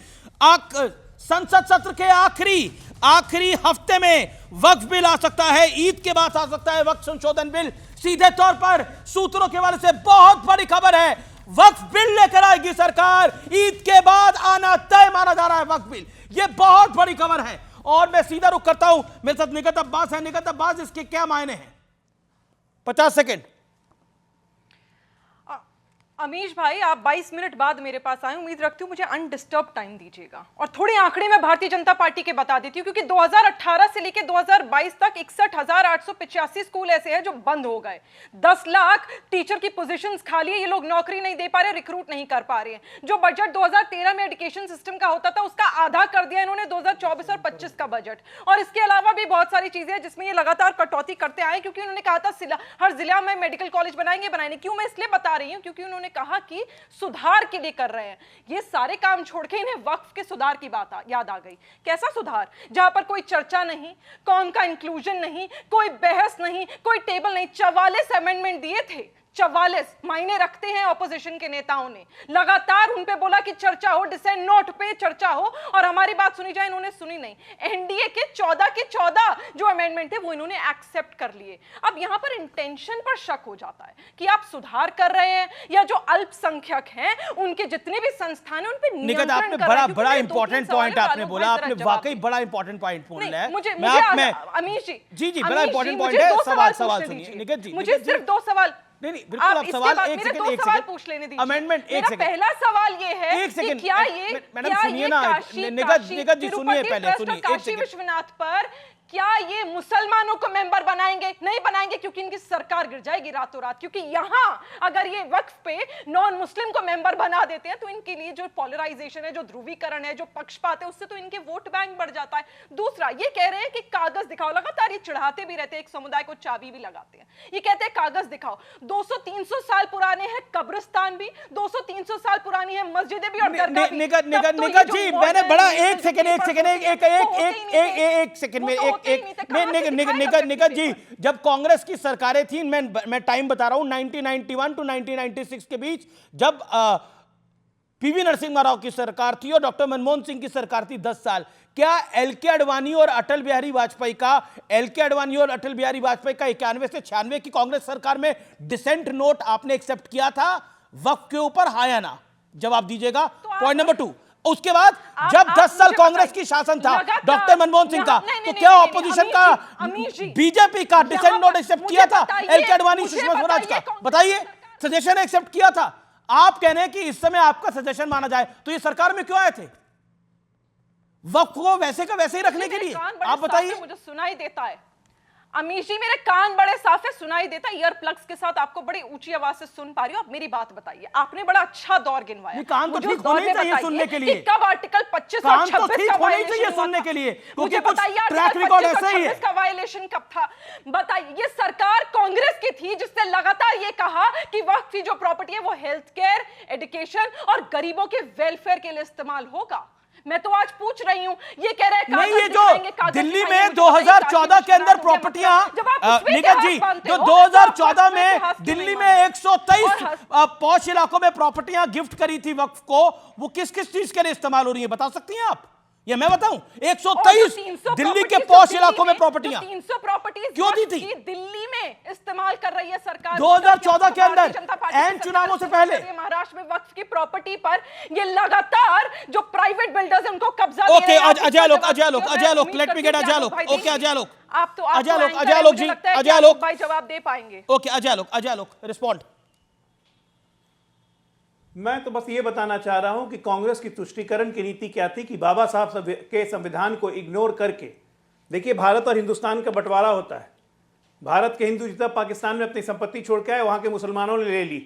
संसद सत्र के आखिरी हफ्ते में वक्फ बिल आ सकता है, ईद के बाद आ सकता है वक्फ संशोधन बिल। सीधे तौर पर सूत्रों के वाले से बहुत बड़ी खबर है, वक्फ बिल लेकर आएगी सरकार, ईद के बाद आना तय माना जा रहा है वक्फ बिल। यह बहुत बड़ी खबर है और मैं सीधा रुख करता हूं, मेरे साथ निगत अब्बास है। निगत अब्बास, इसके क्या मायने हैं? 50 सेकंड। अमीश भाई, आप 22 मिनट बाद मेरे पास आए, उम्मीद रखती हूँ मुझे अनडिस्टर्ब टाइम दीजिएगा और थोड़े आंकड़े मैं भारतीय जनता पार्टी के बता देती हूँ, क्योंकि 2018 से लेकर 2022 तक 61,885 स्कूल ऐसे हैं जो बंद हो गए। 10 लाख टीचर की पोजीशंस खाली है, ये लोग नौकरी नहीं दे पा रहे, रिक्रूट नहीं कर पा रहे हैं। जो बजट 2013 में एजुकेशन सिस्टम का होता था उसका आधा कर दिया इन्होंने 2024 और 25 का बजट। और इसके अलावा भी बहुत सारी चीजें हैं जिसमें ये लगातार कटौती करते आए, क्योंकि उन्होंने कहा था हर जिला में मेडिकल कॉलेज बनाएंगे। क्यों मैं इसलिए बता रही हूँ, क्योंकि उन्होंने कहा कि सुधार के लिए कर रहे हैं। ये सारे काम छोड़ के इन्हें वक्फ के सुधार की बात याद आ गई। कैसा सुधार? जहां पर कोई चर्चा नहीं, कौम का इंक्लूजन नहीं, कोई बहस नहीं, कोई टेबल नहीं। 44 अमेंडमेंट दिए थे, 44 मायने रखते हैं ऑपोजिशन के नेताओं ने। लगातार उन पे बोला कि चर्चा हो, डिसेंट नोट पे चर्चा हो और हमारी बात सुनी जाए, इन्होंने सुनी नहीं। एनडीए के 14 जो अमेंडमेंट थे वो इन्होंने एक्सेप्ट कर लिए। अब यहां पर इंटेंशन पर शक हो जाता है कि आप सुधार कर रहे हैं या जो अल्पसंख्यक हैं उनके जितने भी संस्थान हैं उन पे निगत, आपने बड़ा इंपॉर्टेंट पॉइंट आपने बोला, आपने वाकई बड़ा इंपॉर्टेंट पॉइंट बोला है। मुझे अमीश जी बड़ा इंपॉर्टेंट पॉइंट है। सवाल सुनिए निगत जी, मुझे सिर्फ 2 सवाल। नहीं बिल्कुल, आप सवाल एक सेकंड पूछ लेने दीजिए। अमेंडमेंट एक सेकंड। पहला सवाल ये है कि क्या ये मैडम सुनिए ना, निगत जी सुनिए, पहले सुनिए। काशी विश्वनाथ पर क्या ये मुसलमानों को मेंबर बनाएंगे? नहीं बनाएंगे, क्योंकि इनकी सरकार गिर जाएगी रातों रात। क्योंकि यहां अगर ये वक्फ पे नॉन मुस्लिम को मेंबर बना देते हैं तो इनके लिए जो पोलराइजेशन है, जो ध्रुवीकरण है, जो पक्षपात है, उससे तो इनके वोट बैंक बढ़ जाता है। दूसरा, ये कह रहे हैं कि कागज दिखाओ। लगातार ये चिढ़ाते भी रहते हैं, एक समुदाय को चाबी भी लगाते हैं। ये कहते हैं कागज दिखाओ। 200-300 साल पुराने हैं कब्रिस्तान भी, 200-300 साल पुरानी है मस्जिदें भी और दरगाह भी। निगत जी, मैंने बड़ा एक सेकंड में निगत जी, जब कांग्रेस की सरकारें थी, मैं टाइम बता रहा हूं, 1991 टू 1996 के बीच, जब पीवी नरसिम्हा राव की सरकार थी और डॉक्टर मनमोहन सिंह की सरकार थी 10 साल, क्या एलके अडवाणी और अटल बिहारी वाजपेयी का 91 से 96 की कांग्रेस सरकार में डिसेंट नोट आपने एक्सेप्ट किया था वक्फ के ऊपर, हाँ या ना? जवाब दीजिएगा। पॉइंट नंबर 2, उसके बाद जब 10 साल कांग्रेस की शासन था डॉक्टर मनमोहन सिंह का, तो क्या ऑपोजिशन का बीजेपी का डिसेंट नोट एक्सेप्ट किया था एलके अडवाणी सुषमा स्वराज का? बताइए, सजेशन एक्सेप्ट किया था। आप कह रहे हैं कि इस समय आपका सजेशन माना जाए, तो ये सरकार में क्यों आए थे? वक्फ को वैसे का वैसे ही रखने के लिए? आप बताइए। मुझे सुनाई देता है अमीश जी, मेरे कान बड़े साफ है, सुनाई देता है। ईयर प्लग्स के साथ आपको बड़ी ऊंची आवाज से सुन पा रही हूं। आप मेरी बात बताइए। आपने बड़ा अच्छा दौर गिनवाया। कान तो ठीक होने चाहिए सुनने के लिए। कब आर्टिकल 25 और 26 का वायलेशन सुनने के लिए, मुझे बताइए ट्रैक रिकॉर्ड ऐसा ही है। का वायलेशन कब था बताइए। ये सरकार कांग्रेस की थी जिसने लगातार ये कहा कि वक्फ की जो प्रॉपर्टी है वो हेल्थ केयर, एजुकेशन और गरीबों के वेलफेयर के लिए इस्तेमाल होगा। मैं तो आज पूछ रही हूं, ये कह रहे हैं नहीं, ये जो दिल्ली में 2014 के अंदर प्रॉपर्टियां, निगत जी, जो 2014 में दिल्ली में 123 पॉश इलाकों में प्रॉपर्टियां गिफ्ट करी थी वक्फ को, वो किस किस चीज के लिए इस्तेमाल हो रही है बता सकती हैं आप? ये मैं बताऊं, 123 दिल्ली के पॉश इलाकों में प्रॉपर्टियां 300 प्रॉपर्टीज क्यों दी थी? दिल्ली में इस्तेमाल कर रही है सरकार 2014 के अंदर, एन चुनावों से पहले। महाराष्ट्र में वक्फ की प्रॉपर्टी पर ये लगातार जो प्राइवेट बिल्डर्स हैं उनको कब्जा। ओके, अजय लोक, लेट मी गेट अजय लोक। ओके, अजय लोक, आप तो अजय लोक जी, अजय लोक भाई जवाब दे पाएंगे। ओके, अजय लोक रिस्पॉन्ड। मैं तो बस ये बताना चाह रहा हूं कि कांग्रेस की तुष्टीकरण की नीति क्या थी कि बाबा साहब के संविधान को इग्नोर करके, देखिए भारत और हिंदुस्तान का बंटवारा होता है। भारत के हिंदू जितना पाकिस्तान में अपनी संपत्ति छोड़ के आए, वहां के मुसलमानों ने ले ली,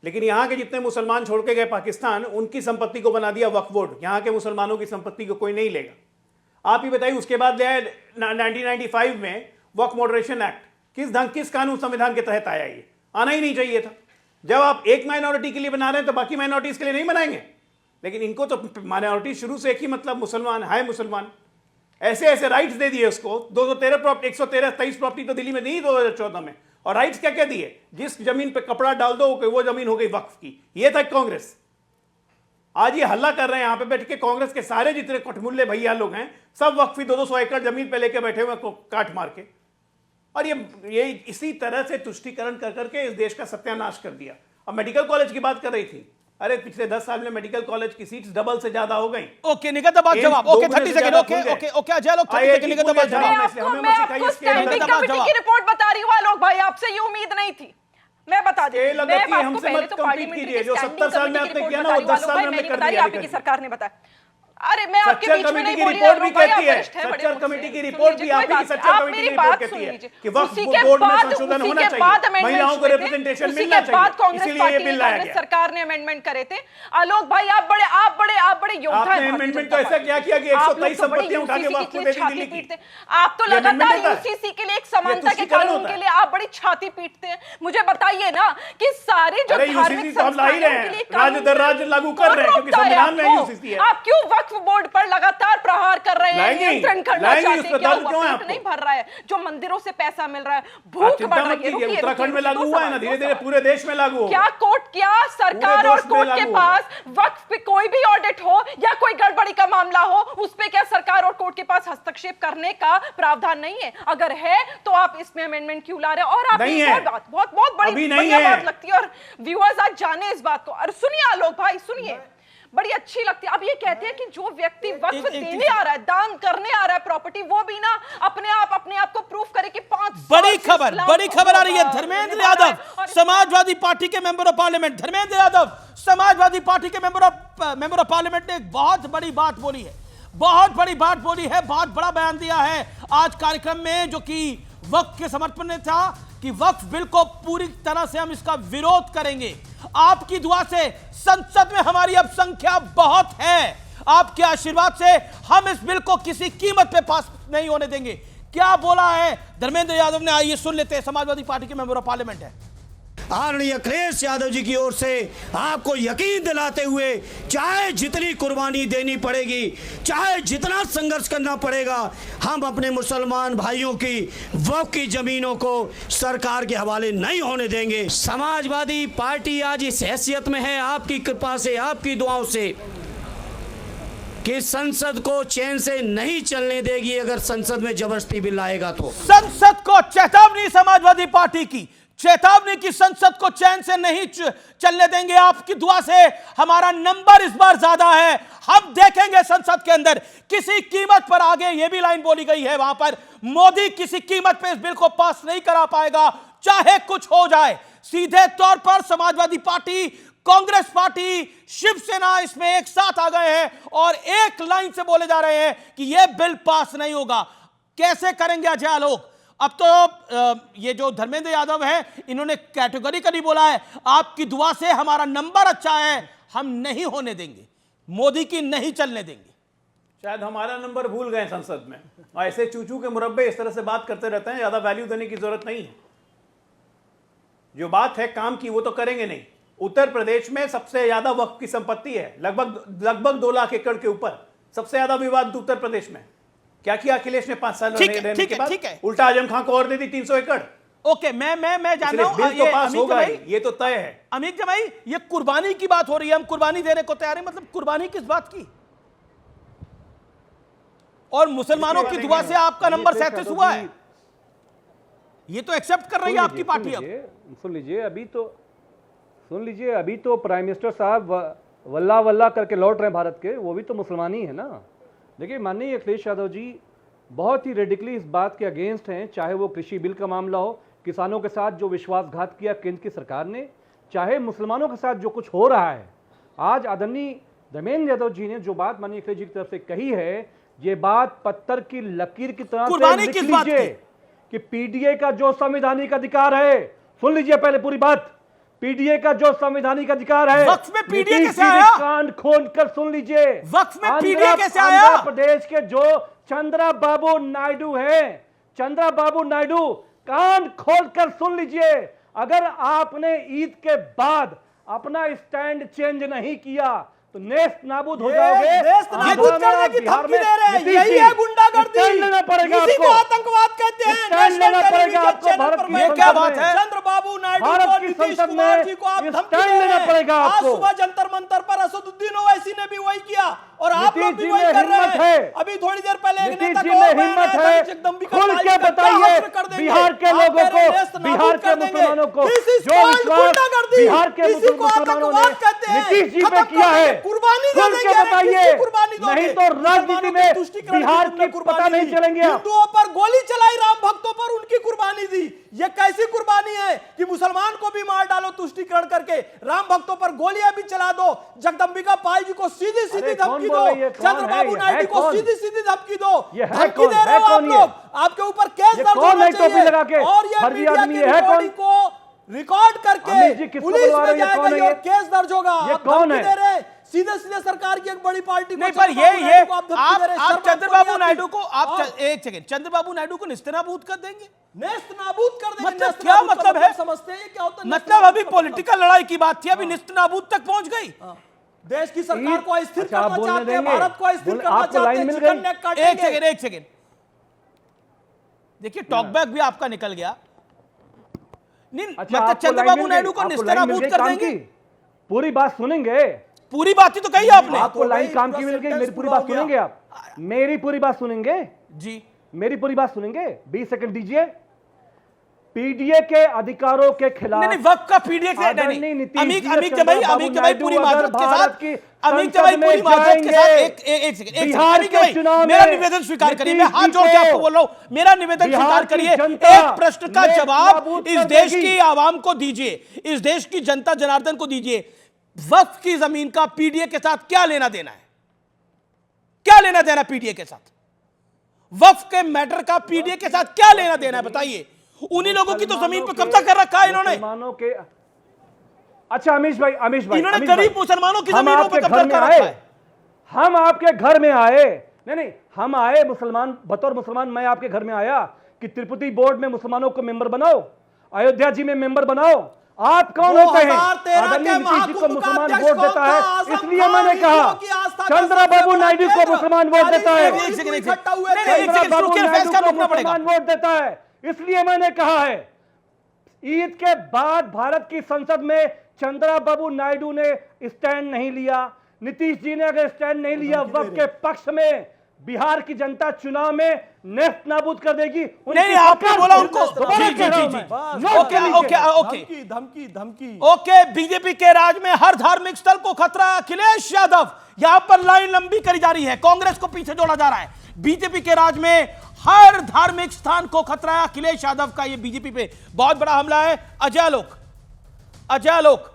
लेकिन यहां के जितने मुसलमान छोड़ के गए पाकिस्तान, उनकी संपत्ति को बना दिया वक्फ बोर्ड। यहां के मुसलमानों की संपत्ति को कोई नहीं लेगा। आप ही बताइए, उसके बाद ले आए 1995 में वक्फ मॉडरेशन एक्ट। किस कानून संविधान के तहत आया? ये आना ही नहीं चाहिए था। जब आप एक माइनॉरिटी के लिए बना रहे हैं तो बाकी माइनॉरिटीज के लिए नहीं बनाएंगे, लेकिन इनको तो माइनॉरिटी शुरू से एक ही मतलब मुसलमान है, मुसलमान। ऐसे ऐसे राइट्स दे दिए उसको, 213 प्रॉपर्टी, 123 प्रॉपर्टी तो दिल्ली में दी 2014 में, और राइट्स क्या क्या दिए, जिस जमीन पे कपड़ा डाल दो वो जमीन हो गई वक्फ की। ये था कांग्रेस। आज ये हल्ला कर रहे हैं यहां पे बैठ के, कांग्रेस के सारे जितने कठमुल्ले भैया लोग हैं सब वक्फी 200 एकड़ जमीन पे लेके बैठे हुए काट मार के, और ये इसी तरह से तुष्टीकरण कर करके इस देश का सत्यानाश कर दिया। अब मेडिकल कॉलेज की बात कर रही थी, अरे पिछले 10 साल में मेडिकल कॉलेज की सीट्स डबल से ज्यादा हो गई। ओके निगताबाद जवाब, ओके 30 सेकंड, ओके अजय लोग 30 सेकंड निगताबाद जवाब। मैं आपको स्टैंडिंग कमेटी की रिपोर्ट बता रही हूं लोग भाई, आपसे ये उम्मीद नहीं थी। मैं बता दूं, मैं आपको पहले तो पार्लियामेंट्री जो 70 साल में आपने किया ना वो 10 साल में हमने कर दिया, आपकी सरकार ने बताया। अरे मैं आपके बीच में नहीं बोल रही हूं, रिपोर्ट भी कहती है, सच्चर कमेटी की रिपोर्ट भी आपकी सच्चर कमेटी की रिपोर्ट कहती है कि वक्फ बोर्ड में संशोधन होना चाहिए, महिलाओं को रिप्रेजेंटेशन मिलना चाहिए, इसलिए ये बिल लाया गया। सरकार ने अमेंडमेंट करे थे। आलोक भाई आप बड़े योद्धा हैं। आपने अमेंडमेंट तो ऐसा क्या किया कि 123 संपत्तियां उठा के वक्फ को दे दी दिल्ली की। आप तो लगातार यूसीसी के लिए, एक समानता के कानून के लिए आप बड़ी छाती पीटते हैं। मुझे बताइए ना कि सारे जो धार्मिक संस्थानों के लिए राज्य दर राज्य लागू कर रहे हैं क्योंकि संविधान में यूसीसी है। आप क्यों वक्फ बोर्ड पर लगातार प्रहार कर रहे हैं, नियंत्रण करना चाहते हैं? क्या पेट नहीं भर रहा है? जो मंदिरों से पैसा मिल रहा है, भूख बढ़ रही है। उत्तराखंड में लागू हुआ है ना, धीरे धीरे पूरे देश में लागू हो। क्या कोर्ट, क्या सरकार और कोर्ट के पास वक्फ पे कोई भी ऑडिट हो या कोई गड़बड़ी का मामला हो, उस पे क्या सरकार और कोर्ट के पास हस्तक्षेप करने का प्रावधान नहीं है? अगर है तो आप इसमें अमेंडमेंट क्यों ला रहे हैं? और आप बहुत बड़ी बात लगती है, और व्यूअर्स आज जाने इस बात को। और सुनिए आलोक भाई, सुनिए, बड़ी अच्छी लगती है। अब ये कहते हैं कि जो व्यक्ति वक्फ देने आ रहा है, दान करने आ रहा है प्रॉपर्टी, वो भी ना अपने आप को प्रूफ करे कि 5 बड़ी खबर आ रही है। धर्मेंद्र यादव, समाजवादी पार्टी के member of parliament, Dharmendra Yadav Samajwadi party के मेंबर ऑफ पार्लियामेंट ने एक बहुत बड़ी बात बोली है, बहुत बड़ा बयान दिया है आज कार्यक्रम में, जो कि वक्फ के समर्थन में था कि वक्फ बिल को पूरी तरह से हम इसका विरोध करेंगे। आपकी दुआ से संसद में हमारी अब संख्या बहुत है, आपके आशीर्वाद से हम इस बिल को किसी कीमत पे पास नहीं होने देंगे। क्या बोला है धर्मेंद्र यादव ने, आइए सुन लेते हैं। समाजवादी पार्टी के मेंबर ऑफ पार्लियामेंट है। आदरणीय अखिलेश यादव जी की ओर से आपको यकीन दिलाते हुए, चाहे जितनी कुर्बानी देनी पड़ेगी, चाहे जितना संघर्ष करना पड़ेगा, हम अपने मुसलमान भाइयों की वक्फ की जमीनों को सरकार के हवाले नहीं होने देंगे। समाजवादी पार्टी आज इस हैसियत में है, आपकी कृपा से, आपकी दुआओं से, कि संसद को चैन से नहीं चलने देगी। अगर संसद में जबरदस्ती बिल आएगा तो संसद को चेतावनी, समाजवादी पार्टी की चेतावनी की संसद को चैन से नहीं चलने देंगे। आपकी दुआ से हमारा नंबर इस बार ज्यादा है, हम देखेंगे संसद के अंदर किसी कीमत पर। आगे यह भी लाइन बोली गई है वहां पर, मोदी किसी कीमत पर इस बिल को पास नहीं करा पाएगा, चाहे कुछ हो जाए। सीधे तौर पर समाजवादी पार्टी, कांग्रेस पार्टी, शिवसेना इसमें एक साथ आ गए हैं और एक लाइन से बोले जा रहे हैं कि यह बिल पास नहीं होगा। कैसे करेंगे अजय आलोक? अब तो ये जो धर्मेंद्र यादव है, इन्होंने कैटेगोरिकली बोला है, आपकी दुआ से हमारा नंबर अच्छा है, हम नहीं होने देंगे, मोदी की नहीं चलने देंगे। शायद हमारा नंबर भूल गए संसद में, ऐसे चूचू के मुरब्बे इस तरह से बात करते रहते हैं, ज्यादा वैल्यू देने की जरूरत नहीं है। जो बात है काम की वो तो करेंगे नहीं। उत्तर प्रदेश में सबसे ज्यादा वक्फ की संपत्ति है, लगभग 2 लाख एकड़ के ऊपर। सबसे ज्यादा विवाद उत्तर प्रदेश में। क्या किया अखिलेश ने 5 साल रहने के बाद? उल्टा आजम खान को और दे दी 300 एकड़। ओके, मैं जान रहा हूं, बिल तो पास होगा ही, ये तो तय है। अमित जमाई, ये कुर्बानी की बात हो रही है, हम कुर्बानी देने को तैयार हैं, मतलब कुर्बानी किस बात की? और मुसलमानों की दुआ से आपका नंबर 37 हुआ है, ये तो एक्सेप्ट कर रही है आपकी पार्टी। अब सुन लीजिए, अभी तो प्राइम मिनिस्टर साहब वल्ला वल्ला करके लौट रहे हैं भारत के, वो भी तो मुसलमान ही है ना। देखिए माननीय अखिलेश यादव जी बहुत ही रेडिकली इस बात के अगेंस्ट हैं, चाहे वो कृषि बिल का मामला हो, किसानों के साथ जो विश्वासघात किया केंद्र की सरकार ने, चाहे मुसलमानों के साथ जो कुछ हो रहा है। आज आदरणीय धर्मेंद्र यादव जी ने जो बात माननीय अखिलेश जी की तरफ से कही है, ये बात पत्थर की लकीर की तरह से लिख लीजिए कि पीडीए का जो संवैधानिक अधिकार है, सुन लीजिए पहले पूरी बात, पीडीए का जो संवैधानिक अधिकार है, वक्फ में पीडीए कैसे आया? कान खोल कर सुन लीजिए, वक्फ में पीडीए कैसे आया? आंध्र प्रदेश के जो चंद्रबाबू नायडू है, चंद्रबाबू नायडू, कान खोल कर सुन लीजिए, अगर आपने ईद के बाद अपना स्टैंड चेंज नहीं किया तो नेस्त नाबूद हो जाओगे। नेस्त नाबूद करने की धमकी दे रहे हैं, यही है गुंडागर्दी। लेना पड़ेगा इसी को आपको, आतंकवाद कहते हैं। स्टैंड लेना पड़ेगा आपको। भारत की ये क्या बात है? चंद्रबाबू नायडू को, नीतीश कुमार जी को आप धमकी दे रहे हैं। आज सुबह जंतर मंतर पर असदुद्दीन ओवैसी ने भी वही किया और आप लोग भी वही कर रहे हैं। अभी थोड़ी देर पहले एक नेता को हिम्मत है, खुल के बताइए बिहार के लोगों को, बिहार के मुसलमानों को, जो विश्वास बिहार के मुसलमानों ने नीतीश जी पे किया है, कुर्बानी खुल के बताइए, नहीं तो राजनीति में बिहार की पता नहीं चलेंगे। हिंदुओं पर गोली चलाई, राम भक्तों पर उनकी कुर्बानी दी। ये कैसी कुर्बानी है कि मुसलमान को भी मार डालो तुष्टीकरण करके, राम भक्तों पर गोलियां भी चला दो, जगदम्बिका पाल जी को सीधी सीधी धमकी दो, चंद्रबाबू नायडू को सीधी सीधी धमकी दो। धमकी दे रहे हो आप लोग, आपके ऊपर केस दर्ज होना चाहिए और ये मीडिया की रिकॉर्डिंग को रिकॉर्ड करके पुलिस में जाएगा और केस दर्ज होगा। आप धमकी दे रहे हैं सीधे सीधे सरकार की एक बड़ी पार्टी को। नहीं, पर ये आप चंद्रबाबू नायडू को, आप एक सेकंड, चंद्रबाबू नायडू को निस्तेनाबूद कर देंगे, नेस्त नाबूद कर देंगे। मतलब क्या मतलब है? समझते हैं क्या होता है? मतलब अभी पॉलिटिकल लड़ाई की बात थी, अभी निस्तेनाबूद तक पहुंच गई। देश की सरकार को अस्थिर करना चाहते हैं, भारत को अस्थिर करना चाहते हैं, चिकन नेक काटेंगे। एक सेकंड देखिए, टॉकबैक भी आपका निकल गया। मतलब चंद्रबाबू नायडू को निस्तेनाबूद कर देंगे। पूरी बात सुनेंगे, पूरी बात ही तो कही आपने। आपको लाइन काम की मिल गई, मेरी पूरी बात सुनेंगे आप? मेरी पूरी बात सुनेंगे जी, मेरी पूरी बात सुनेंगे? 20 सेकंड दीजिए। पीडीए के अधिकारों के खिलाफ नहीं, वक्त का पीडीए से नहीं, अमीक भाई पूरी माजरत के साथ, अमीक भाई पूरी माजरत के साथ एक सेकंड मेरा निवेदन स्वीकार करिए। मैं हाथ जोड़ के आपको बोल रहा हूं, मेरा निवेदन स्वीकार करिए। एक प्रश्न का जवाब इस देश की आवाम को दीजिए, इस देश की जनता जनार्दन को दीजिए। वक्फ की जमीन का पीडीए के साथ क्या लेना देना है? क्या लेना देना पीडीए के साथ? वक्फ के मैटर का पीडीए के साथ क्या लेना देना है बताइए? उन्हीं लोगों की तो जमीन पर कब्जा कर रखा है इन्होंने। अच्छा अमीश भाई, इन्होंने गरीब मुसलमानों की जमीनों पर कब्जा कर रखा है। हम आपके घर में आए, नहीं हम आए मुसलमान, बतौर मुसलमान मैं आपके घर में आया कि तिरुपति बोर्ड में मुसलमानों को मेंबर बनाओ, अयोध्या जी में मेंबर बनाओ। आप कौन होते हैं? आदरणीय नीतीश जी को मुसलमान वोट देता है, इसलिए मैंने कहा चंद्रबाबू नायडू को मुसलमान वोट देता है, चंद्रबाबू नायडू को मुसलमान वोट देता है, इसलिए मैंने कहा है। ईद के बाद भारत की संसद में चंद्रबाबू नायडू ने स्टैंड नहीं लिया, नीतीश जी ने अगर स्टैंड नहीं लिया वक्त के पक्ष में, बिहार की जनता चुनाव में नेस्त नाबूद कर देगी। नहीं, आपने बोला उनको। ओके, बीजेपी के राज में हर धार्मिक स्थल को खतरा। अखिलेश यादव, यहां पर लाइन लंबी करी जा रही है, कांग्रेस को पीछे जोड़ा जा रहा है। बीजेपी के राज में हर धार्मिक स्थान को खतरा है। अखिलेश यादव का यह बीजेपी पे बहुत बड़ा हमला है। अजय आलोक,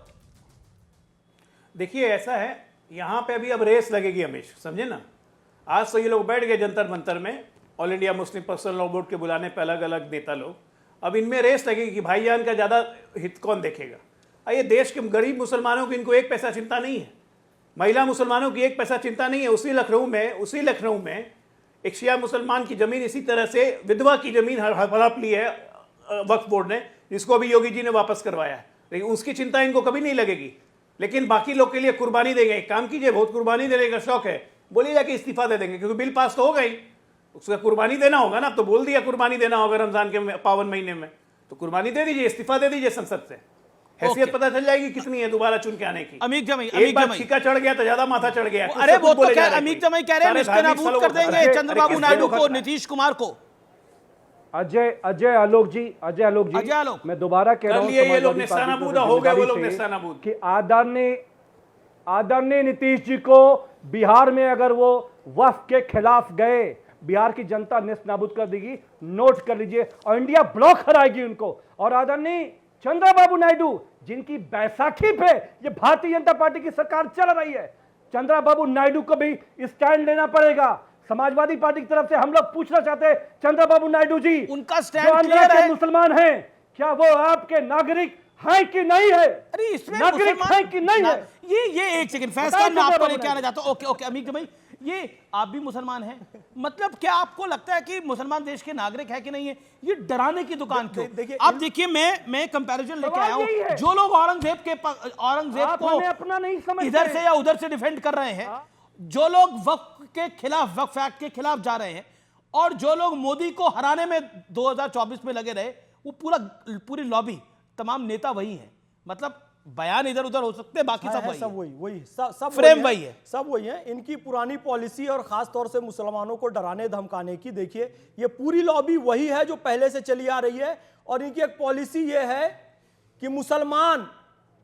देखिए ऐसा है, यहां पे अभी अब रेस लगेगी हमेश, समझे ना। आज तो ये लोग बैठ गए जंतर मंतर में, all India Muslim personal law board के बुलाने पे अलग अलग नेता लोग। अब इनमें रेस लगेगी कि भाईजान का ज्यादा हित कौन देखेगा। ये देश के गरीब मुसलमानों की इनको एक पैसा चिंता नहीं है, महिला मुसलमानों की एक पैसा चिंता नहीं है। उसी लखनऊ में एक शिया मुसलमान की जमीन इसी तरह से विधवा की जमीन हड़प ली है वक्फ बोर्ड ने, जिसको अभी योगी जी ने वापस करवाया है, लेकिन उसकी चिंता इनको कभी नहीं लगेगी। लेकिन बाकी लोग के लिए कुर्बानी देंगे। एक काम कीजिए, बहुत कुर्बानी देने का शौक है, बोलिए जाके इस्तीफा दे देंगे, क्योंकि बिल पास तो हो गई, उसका कुर्बानी देना होगा ना। अब तो बोल दिया कुर्बानी देना होगा रमजान के पावन महीने में, तो कुर्बानी दे दीजिए, इस्तीफा दे दीजिए संसद से, हैसियत पता चल जाएगी कितनी है दोबारा चुन के आने की। अमीक जमाई, एक बार छीका चढ़ गया तो ज्यादा माथा चढ़ गया। अरे वो तो क्या अमीक जमाई कह रहे हैं निस्तेनाबूद कर देंगे चंद्रबाबू नायडू को, नीतीश कुमार को। अजय आलोक जी, मैं दोबारा कह रहा हूं, ये लोग निस्तानाबूद हो गए, वो लोग निस्तानाबूद कि आदरणीय नीतीश जी को बिहार में अगर वो वक्फ के खिलाफ गए, बिहार की जनता निस्तानाबूद कर देगी, नोट कर लीजिए, और इंडिया ब्लॉक कराएगी उनको। और आदरणीय चंद्रबाबू नायडू, जिनकी बैसाखी पे ये भारतीय जनता पार्टी की सरकार चल रही है, चंद्रबाबू नायडू को भी स्टैंड लेना पड़ेगा। समाजवादी पार्टी की तरफ से हम लोग पूछना चाहते हैं, चंद्रबाबू नायडू जी, उनका स्टैंड क्लियर है, मुसलमान हैं, क्या वो आपके नागरिक है कि नहीं है? अरे इसमें नागरिक है कि नहीं है? ये एक सेकंड फैसला मैं आपको लेके आना चाहता हूं। ओके अमीक भाई, ये आप भी मुसलमान हैं, मतलब क्या आपको लगता है कि मुसलमान देश के नागरिक है कि नहीं है? ये डराने की दुकान क्यों? आप देखिए, मैं कंपैरिजन लेके आया हूं। जो लोग औरंगजेब को अपना नहीं समझते, इधर से या उधर से डिफेंड कर रहे हैं, जो लोग वक्फ के खिलाफ, वक्फ एक्ट के खिलाफ जा रहे हैं, और जो लोग मोदी को हराने में 2024 में लगे रहे, वो पूरी लॉबी, तमाम नेता वही हैं। मतलब बयान इधर उधर हो सकते हैं, बाकी सब फ्रेम वही है, सब वही है। इनकी पुरानी पॉलिसी और खास तौर से मुसलमानों को डराने धमकाने की, देखिए ये पूरी लॉबी वही है जो पहले से चली आ रही है। और इनकी एक पॉलिसी ये है कि मुसलमान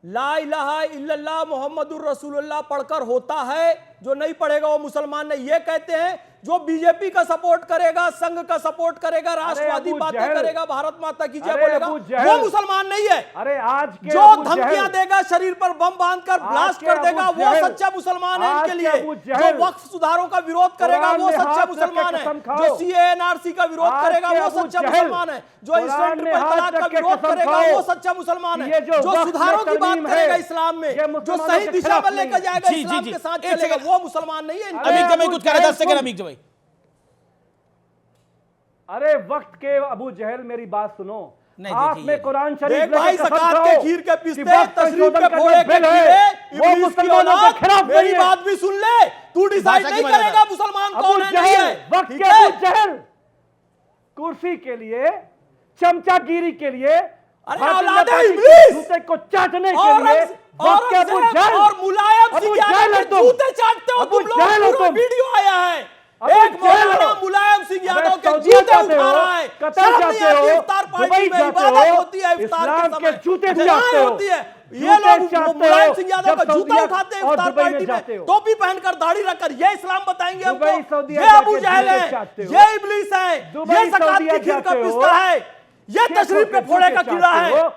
ला इलाहा इल्लल्लाह मुहम्मदुर रसूलुल्लाह पढ़कर होता है, जो नहीं पढ़ेगा वो मुसलमान नहीं। ये कहते हैं जो बीजेपी का सपोर्ट करेगा, संघ का सपोर्ट करेगा, राष्ट्रवादी बातें करेगा, भारत माता की जय बोलेगा, वो मुसलमान नहीं है। अरे आज के जो धमकियां देगा, शरीर पर बम बांधकर ब्लास्ट कर देगा, वो सच्चा मुसलमान है इनके लिए। जो वक्फ सुधारों का विरोध करेगा वो सच्चा मुसलमान है। जो सीएएनआरसी का विरोध करेगा वो सच्चा मुसलमान है। जो इंस्टेंट तलाक का विरोध करेगा वो सच्चा मुसलमान है। जो सुधारों की बात करेगा इस्लाम में, जो सही दिशा में लेकर जाएगा, इस्लाम के साथ चलेगा, वो मुसलमान नहीं है। अमीर कुछ कह रहा है, 10 सेकंड अमीर भाई। अरे वक्त के अबू जहल, मेरी बात सुनो। आपने कुरान शरीफ भाई ज़कात के खीर के पिस्ते, तशरीफ के फोड़े के खीरे, वो मुसलमानों के खिलाफ, मेरी बात भी सुन ले। तू डिसाइड नहीं करेगा मुसलमान कौन है नहीं है। वक्त के अबू जहल कुर्सी के लिए, चमचागिरी के लिए, जूते को चाटने के लिए, वक्त के अबू जहल और मुलायम सिंह यादव के जूते चाटते हो तुम लोग। वीडियो आया है, एक मौलाना मुलायम सिंह यादव के जूते उठा रहा है। कतर जाते हो, इफ्तार पार्टी में इबादत होती है, इफ्तार के जूते समय होती है। ये लोग मुलायम सिंह यादव का जूता उठाते हैं इफ्तार पार्टी में, टोपी पहनकर, दाढ़ी रखकर। ये इस्लाम बताएंगे हमको? ये अबू जहल है, ये इब्लीस है, ये ज़कात की खीर का पिस्ता है, ये तशरीफ के फोड़े का कीड़ा है।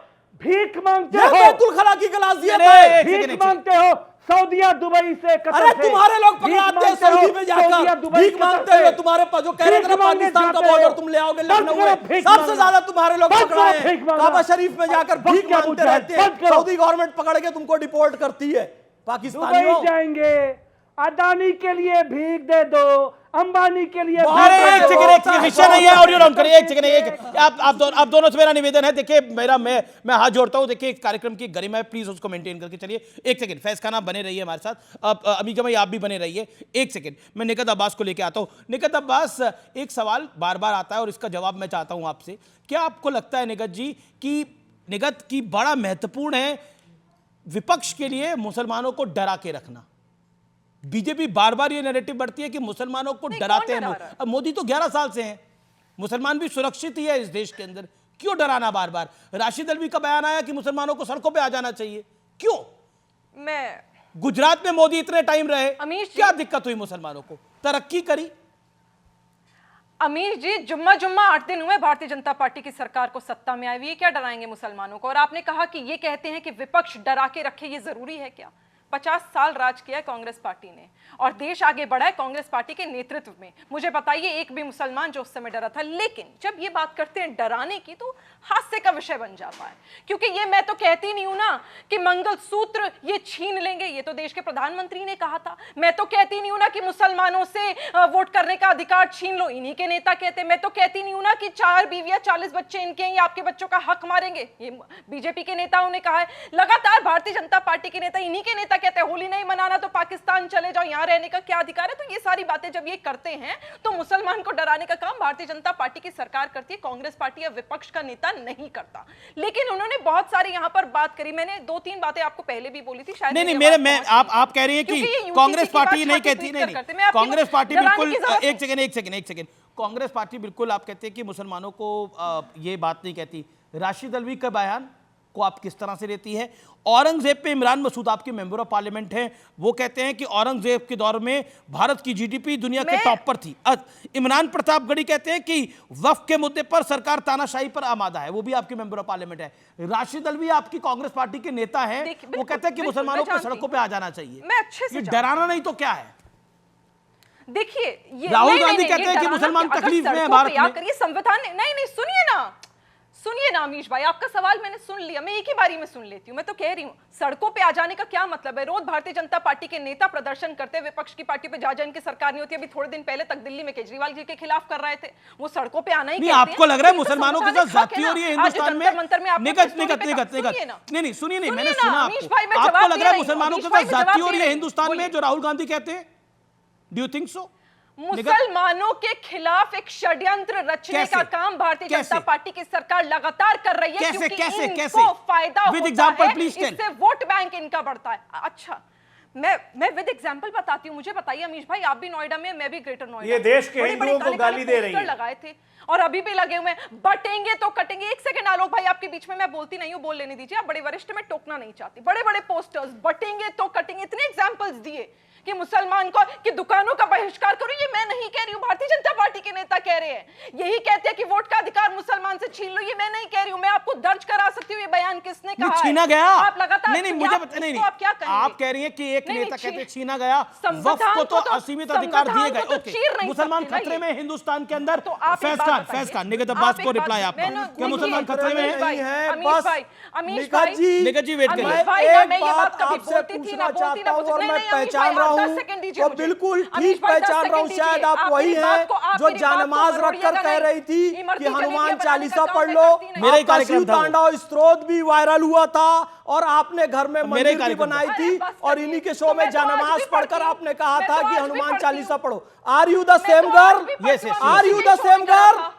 भीख मांगते हो, ये बैतुल खला की गलाजियत है। भीख मांगते हो सऊदिया, दुबई से, कतर अरे तुम्हारे लोग पकड़ाते हैं सऊदी में जाकर, भीख मांगते हुए। तुम्हारे जो कह रहे थे पाकिस्तान का बॉर्डर तुम ले आओगे लखनऊ में, सबसे ज्यादा तुम्हारे लोग पकड़ाए हैं। काबा शरीफ में जाकर भीख मांगते रहते हैं, सऊदी गवर्नमेंट पकड़ के तुमको डिपोर्ट करती है। पाकिस्तानियों जाएंगे, अदानी के लिए भीख दे दो, अंबानी के लिए। अरे एक सेकंड, विषय नहीं है, ऑडियो डाउन करिए। एक सेकंड, आप दोनों से मेरा निवेदन है, देखिए मैं हाथ जोड़ता हूं। देखिए इस कार्यक्रम की गरिमा है, प्लीज उसको मेंटेन करके चलिए। एक सेकंड, फैज खान आप बने रहिए हमारे साथ, अमीर भाई आप भी बने रहिए। एक सेकंड, मैं निकत अब्बास को लेकर आता हूं। निकत अब्बास, एक सवाल बार बार आता है और इसका जवाब मैं चाहता हूं आपसे। क्या आपको लगता है निकत जी कि बड़ा महत्वपूर्ण है विपक्ष के लिए मुसलमानों को डरा के रखना? बीजेपी बार बार ये नैरेटिव बढ़ती है कि मुसलमानों को डराते हैं। अब मोदी तो 11 साल से हैं, मुसलमान भी सुरक्षित ही है इस देश के अंदर, क्यों डराना बार बार? राशिद अल्वी का बयान आया कि मुसलमानों को सड़कों पे आ जाना चाहिए, क्यों? गुजरात में मोदी इतने टाइम रहे, क्या दिक्कत हुई मुसलमानों को? तरक्की करी। अमीर जी, जुम्मा 8 दिन हुए भारतीय जनता पार्टी की सरकार को सत्ता में आई हुई है, क्या डराएंगे मुसलमानों को? और आपने कहा कि ये कहते हैं कि विपक्ष डरा के रखे, ये जरूरी है क्या? 50 साल राज किया है कांग्रेस पार्टी ने और देश आगे बढ़ा है कांग्रेस पार्टी के नेतृत्व में। मुझे बताइए एक भी मुसलमान जो उस समय डरा था? लेकिन जब ये बात करते हैं डराने की तो हास्य का विषय बन जाता है, क्योंकि ये मैं तो कहती नहीं हूं ना कि मंगलसूत्र ये छीन लेंगे, ये तो देश के प्रधानमंत्री ने कहा था। मैं तो कहती नहीं हूं ना कि मुसलमानों से वोट करने का अधिकार छीन लो, इन्हीं के नेता कहते हैं। मैं तो कहती नहीं हूं ना कि 4 बीवियां 40 बच्चे इनके हैं, ये आपके बच्चों का हक मारेंगे, ये बीजेपी के नेताओं ने कहा है। लगातार भारतीय जनता पार्टी के नेता, इन्हीं के नेता कहते हैं होली नहीं मनाना तो पाकिस्तान चले जाओ, यहां रहने का क्या अधिकार है? तो ये सारी बातें जब ये करते हैं तो मुसलमान को डराने का काम भारतीय जनता पार्टी की सरकार करती है, कांग्रेस पार्टी या विपक्ष का नेता नहीं करता। लेकिन उन्होंने बहुत सारी यहां पर बात करी, मैंने 2-3 बातें आपको पहले भी बोली थी शायद। नहीं, आप कह रही हैं कि कांग्रेस पार्टी नहीं कहती, नहीं कांग्रेस पार्टी बिल्कुल, एक सेकंड, कांग्रेस पार्टी बिल्कुल आप कहते हैं कि मुसलमानों को ये बात नहीं कहती। राशिद अल्वी का बयान को आप किस तरह से लेती है? औरंगजेब पे इमरान मसूद आपके मेंबर ऑफ पार्लियामेंट हैं, वो कहते हैं कि औरंगजेब के दौर में भारत की जीडीपी दुनिया के टॉप पर थी। इमरान प्रतापगढ़ी कहते हैं कि वक्फ के मुद्दे पर सरकार तानाशाही पर आमादा है, वो भी आपके मेंबर ऑफ पार्लियामेंट है। राशिद अल्वी आपकी कांग्रेस पार्टी के नेता हैं, वो कहते हैं कि मुसलमानों को सड़कों पर आ जाना चाहिए। ये डराना नहीं तो क्या है? देखिए राहुल गांधी कहते हैं कि मुसलमान तकलीफ में है भारत में। संविधान नहीं, सुनिए ना, सुनिए ना अमीश भाई, आपका सवाल मैंने सुन लिया, मैं एक ही बारी में सुन लेती हूँ। मैं तो कह रही हूँ सड़कों पे आ जाने का क्या मतलब है? रोज भारतीय जनता पार्टी के नेता प्रदर्शन करते, विपक्ष की पार्टी पे जा इनकी सरकार नहीं होती। अभी थोड़े दिन पहले तक दिल्ली में केजरीवाल जी के खिलाफ कर रहे थे, वो सड़कों पे आना ही कहते हैं। आपको लग रहा है मुसलमानों के साथ जाती हो रही है हिंदुस्तान में? निगत नहीं, सुनिए नहीं, मैंने सुना आपको लग रहा है मुसलमानों के साथ जाती हो रही है हिंदुस्तान में, जो राहुल गांधी कहते हैं? Do you think so? मुसलमानों के खिलाफ एक षड्यंत्र रचने का काम भारतीय जनता पार्टी की सरकार लगातार कर रही है, क्योंकि इनको फायदा होता है, इससे वोट बैंक इनका बढ़ता है। अच्छा, मैं विद एग्जांपल बताती हूँ। मुझे बताइए अमीश भाई, आप भी नोएडा में, मैं भी ग्रेटर नोएडा, ये देश के हिंदुओं को गाली दे रही है। लगाए थे और अभी भी लगे हुए हैं, बटेंगे तो कटेंगे। एक सेकंड आलोक भाई, आपके बीच में मैं बोलती नहीं हूँ, बोल लेने दीजिए। आप बड़े वरिष्ठ में टोकना नहीं चाहती। बड़े बड़े पोस्टर्स, बटेंगे तो कटेंगे, इतने एग्जाम्पल्स दिए कि मुसलमान को कि दुकानों का बहिष्कार करो। ये मैं नहीं कह रही हूँ, भारतीय जनता पार्टी के नेता कह रहे हैं। यही कहते हैं कि वोट का अधिकार मुसलमान से छीन लो। ये मैं नहीं कह रही हूँ, मैं आपको दर्ज करा सकती हूँ ये बयान किसने कहा है। छीना गया? आप लगातार नहीं, मुझे नहीं, आप क्या कहेंगे? आप कह रही हैं कि एक नेता कहते छीना गया, वक्फ को तो असीमित अधिकार दिए गए। ओके, मुसलमान खतरे में फैसलान के अंदर। फैज खान, निगत अब्बास को रिप्लाई आपका, क्या मुसलमान खतरे में है? निगत जी वेट करिए। एक बात आपसे पूछना चाहता हूँ और मैं पहचान रहा हूँ, बिल्कुल ठीक पहचान रहा हूँ, शायद आप वही हैं जो जानमाज रखकर कह रही थी कि हनुमान चालीसा पढ़ लो। मेरे कार्यक्रम था, तांडव स्त्रोत भी वायरल हुआ था और आपने घर में मंदिर भी बनाई थी और इन्हीं के शो में जानमाज पढ़कर आपने कहा था कि हनुमान चालीसा पढ़ो। Are you the same girl? Are you the same girl?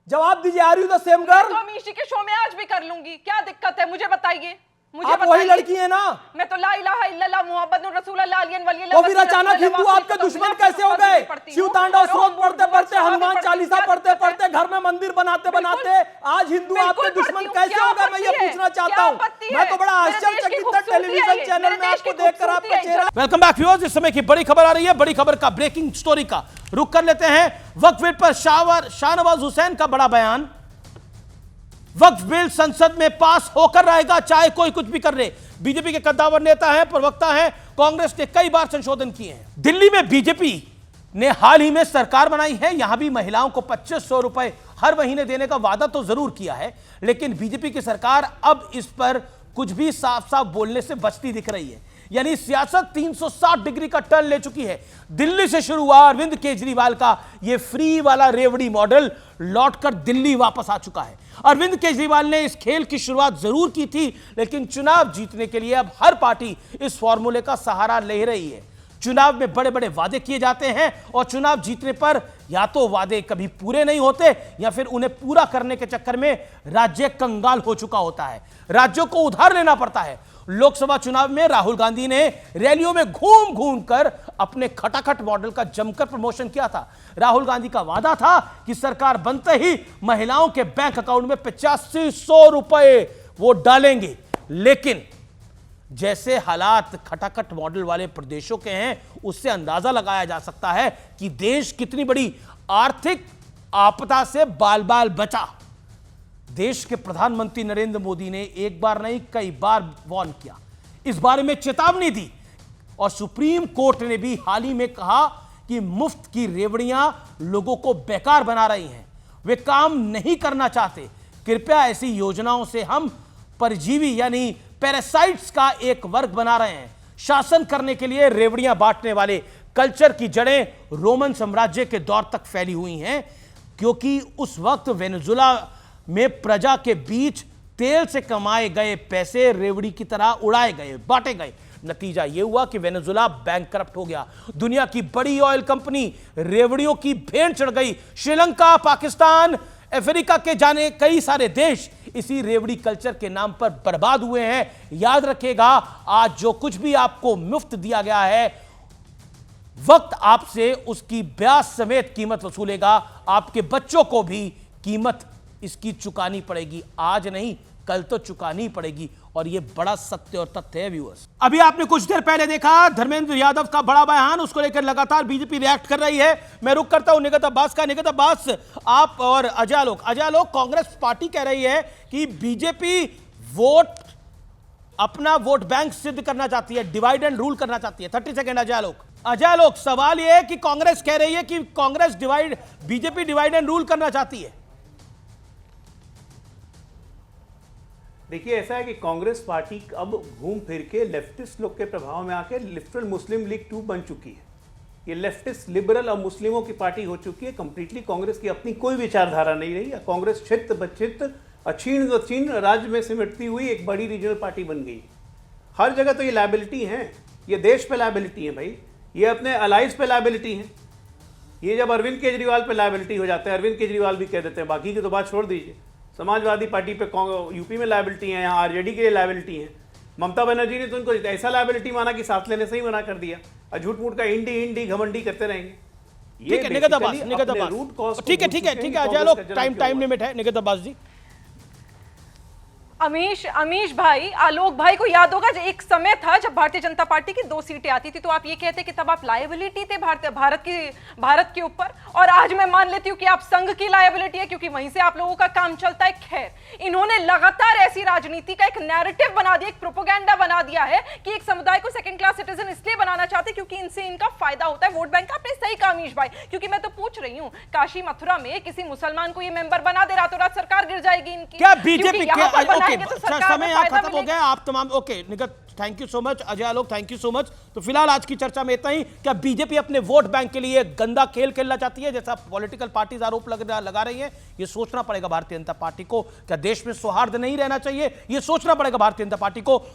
जवाब दीजिए, are you the same girl? Amish ji के शो में आज भी कर लूंगी, क्या दिक्कत है? मुझे बताइए। आप वही लड़की है ना? मैं तो ला इलाहा इल्लल्लाह मुहम्मदुर रसूलुल्लाह अलियन वली। तो फिर अचानक हिंदू आपके दुश्मन कैसे हो गए? शिव तांडव स्त्रोत पढ़ते पढ़ते, हनुमान चालीसा पढ़ते पढ़ते, घर में मंदिर बनाते बनाते आज हिंदू आपके दुश्मन कैसे हो गए? मैं ये पूछना चाहता हूँ। मैं तो बड़ा आश्चर्यचकित था टेलीविजन चैनल में आपको देखकर आपका चेहरा। वेलकम बैक व्यूअर्स, इस समय की बड़ी खबर आ रही है। बड़ी खबर का ब्रेकिंग स्टोरी का रुख कर लेते हैं। वक्फ बिल पर शाहनवाज हुसैन का बड़ा बयान। वक्फ बिल संसद में पास होकर रहेगा, चाहे कोई कुछ भी कर ले। बीजेपी के कद्दावर नेता हैं, प्रवक्ता हैं, कांग्रेस ने कई बार संशोधन किए हैं। दिल्ली में बीजेपी ने हाल ही में सरकार बनाई है। यहां भी महिलाओं को 2500 रुपए हर महीने देने का वादा तो जरूर किया है, लेकिन बीजेपी की सरकार अब इस पर कुछ भी साफ साफ बोलने से बचती दिख रही है। यानी सियासत 360 डिग्री का टर्न ले चुकी है। दिल्ली से शुरू हुआ अरविंद केजरीवाल का यह फ्री वाला रेवड़ी मॉडल लौटकर दिल्ली वापस आ चुका है। अरविंद केजरीवाल ने इस खेल की शुरुआत जरूर की थी, लेकिन चुनाव जीतने के लिए अब हर पार्टी इस फॉर्मूले का सहारा ले रही है। चुनाव में बड़े बड़े वादे किए जाते हैं और चुनाव जीतने पर या तो वादे कभी पूरे नहीं होते या फिर उन्हें पूरा करने के चक्कर में राज्य कंगाल हो चुका होता है। राज्यों को उधार लेना पड़ता है। लोकसभा चुनाव में राहुल गांधी ने रैलियों में घूम घूम कर अपने खटाखट मॉडल का जमकर प्रमोशन किया था। राहुल गांधी का वादा था कि सरकार बनते ही महिलाओं के बैंक अकाउंट में 8500 रुपए वो डालेंगे, लेकिन जैसे हालात खटाखट मॉडल वाले प्रदेशों के हैं, उससे अंदाजा लगाया जा सकता है कि देश कितनी बड़ी आर्थिक आपदा से बाल बाल बचा। देश के प्रधानमंत्री नरेंद्र मोदी ने एक बार नहीं कई बार वार्न किया, इस बारे में चेतावनी दी और सुप्रीम कोर्ट ने भी हाल ही में कहा कि मुफ्त की रेवड़ियां लोगों को बेकार बना रही हैं, वे काम नहीं करना चाहते। कृपया ऐसी योजनाओं से हम परजीवी यानी पैरासाइट्स का एक वर्ग बना रहे हैं। शासन करने के लिए रेवड़ियां बांटने वाले कल्चर की जड़ें रोमन साम्राज्य के दौर तक फैली हुई हैं, क्योंकि उस वक्त वेनेजुला में प्रजा के बीच तेल से कमाए गए पैसे रेवड़ी की तरह उड़ाए गए, बांटे गए। नतीजा यह हुआ कि वेनेजुला बैंकरप्ट हो गया। दुनिया की बड़ी ऑयल कंपनी रेवड़ियों की भेंट चढ़ गई। श्रीलंका, पाकिस्तान, अफ्रीका के जाने कई सारे देश इसी रेवड़ी कल्चर के नाम पर बर्बाद हुए हैं। याद रखिएगा, आज जो कुछ भी आपको मुफ्त दिया गया है, वक्त आपसे उसकी ब्याज समेत कीमत वसूलेगा। आपके बच्चों को भी कीमत इसकी चुकानी पड़ेगी, आज नहीं कल तो चुकानी पड़ेगी, और यह बड़ा सत्य और तथ्य है व्यूअर्स। अभी आपने कुछ देर पहले देखा धर्मेंद्र यादव का बड़ा बयान, उसको लेकर लगातार बीजेपी रिएक्ट कर रही है। मैं रुक करता हूं निगत अब्बास का। निगत अब्बास, आप और अजय आलोक कांग्रेस पार्टी कह रही है कि बीजेपी अपना वोट बैंक सिद्ध करना चाहती है, डिवाइड एंड रूल करना चाहती है। 30 सेकेंड अजय आलोक, सवाल यह है कि कांग्रेस कह रही है कि बीजेपी डिवाइड एंड रूल करना चाहती है। देखिए ऐसा है कि कांग्रेस पार्टी अब घूम फिर के लेफ्टिस्ट लोग के प्रभाव में आके लिबरल मुस्लिम लीग 2 बन चुकी है। ये लेफ्टिस्ट लिबरल और मुस्लिमों की पार्टी हो चुकी है। कंप्लीटली कांग्रेस की अपनी कोई विचारधारा नहीं रही। कांग्रेस क्षेत्र बक्षित्र अक्षीण राज्य में सिमटती हुई एक बड़ी रीजनल पार्टी बन गई। हर जगह तो ये लायबिलिटी है, ये देश पे लायबिलिटी है भाई, ये अपने अलाइज पे लायबिलिटी है। ये जब अरविंद केजरीवाल पे लायबिलिटी हो जाता है, अरविंद केजरीवाल भी कह देते हैं, बाकी की तो बात छोड़ दीजिए। समाजवादी पार्टी पे यूपी में लायबिलिटी है, यहाँ आरजेडी के लिए लायबिलिटी है। ममता बनर्जी ने तो उनको ऐसा लायबिलिटी माना कि सांस लेने से ही मना कर दिया और झूठ मूठ का इंडी घमंडी करते रहेंगे। ठीक है निगत अब्बास, ठीक है अजय लोग टाइम लिमिट है। निगत अब्बास जी। अमीश भाई, आलोक भाई को याद होगा जब एक समय था जब भारतीय जनता पार्टी की 2 सीटें आती थी तो आप ये कहते कि तब आप लायबिलिटी थे भारत के ऊपर, और आज मैं मान लेती हूँ कि आप संघ की लायबिलिटी है क्योंकि वहीं से आप लोगों का काम चलता है। खैर, इन्होंने लगातार ऐसी राजनीति का एक नैरेटिव बना दिया, एक प्रोपोगेंडा बना दिया है कि एक समुदाय को सेकंड क्लास सिटीजन इसलिए बनाना चाहते क्योंकि इनसे इनका फायदा होता है वोट बैंक का। आपने सही कहा अमीश भाई, क्योंकि मैं तो पूछ रही हूँ काशी मथुरा में किसी मुसलमान को ये मेंबर बना दे, रातों रात सरकार गिर जाएगी इनकी। क्या बीजेपी तो समय यहाँ खत्म हो गया। आप तमाम okay निगत, thank you so much. Ajay Alok, thank you so much. तो फिलहाल आज की चर्चा में इतना ही। क्या बीजेपी अपने वोट बैंक के लिए गंदा खेल खेलना चाहती है जैसा पॉलिटिकल पार्टीज आरोप लगा रही है? ये सोचना पड़ेगा भारतीय जनता पार्टी को। क्या देश में सौहार्द नहीं रहना चाहिए? ये सोचना पड़ेगा भारतीय जनता पार्टी को।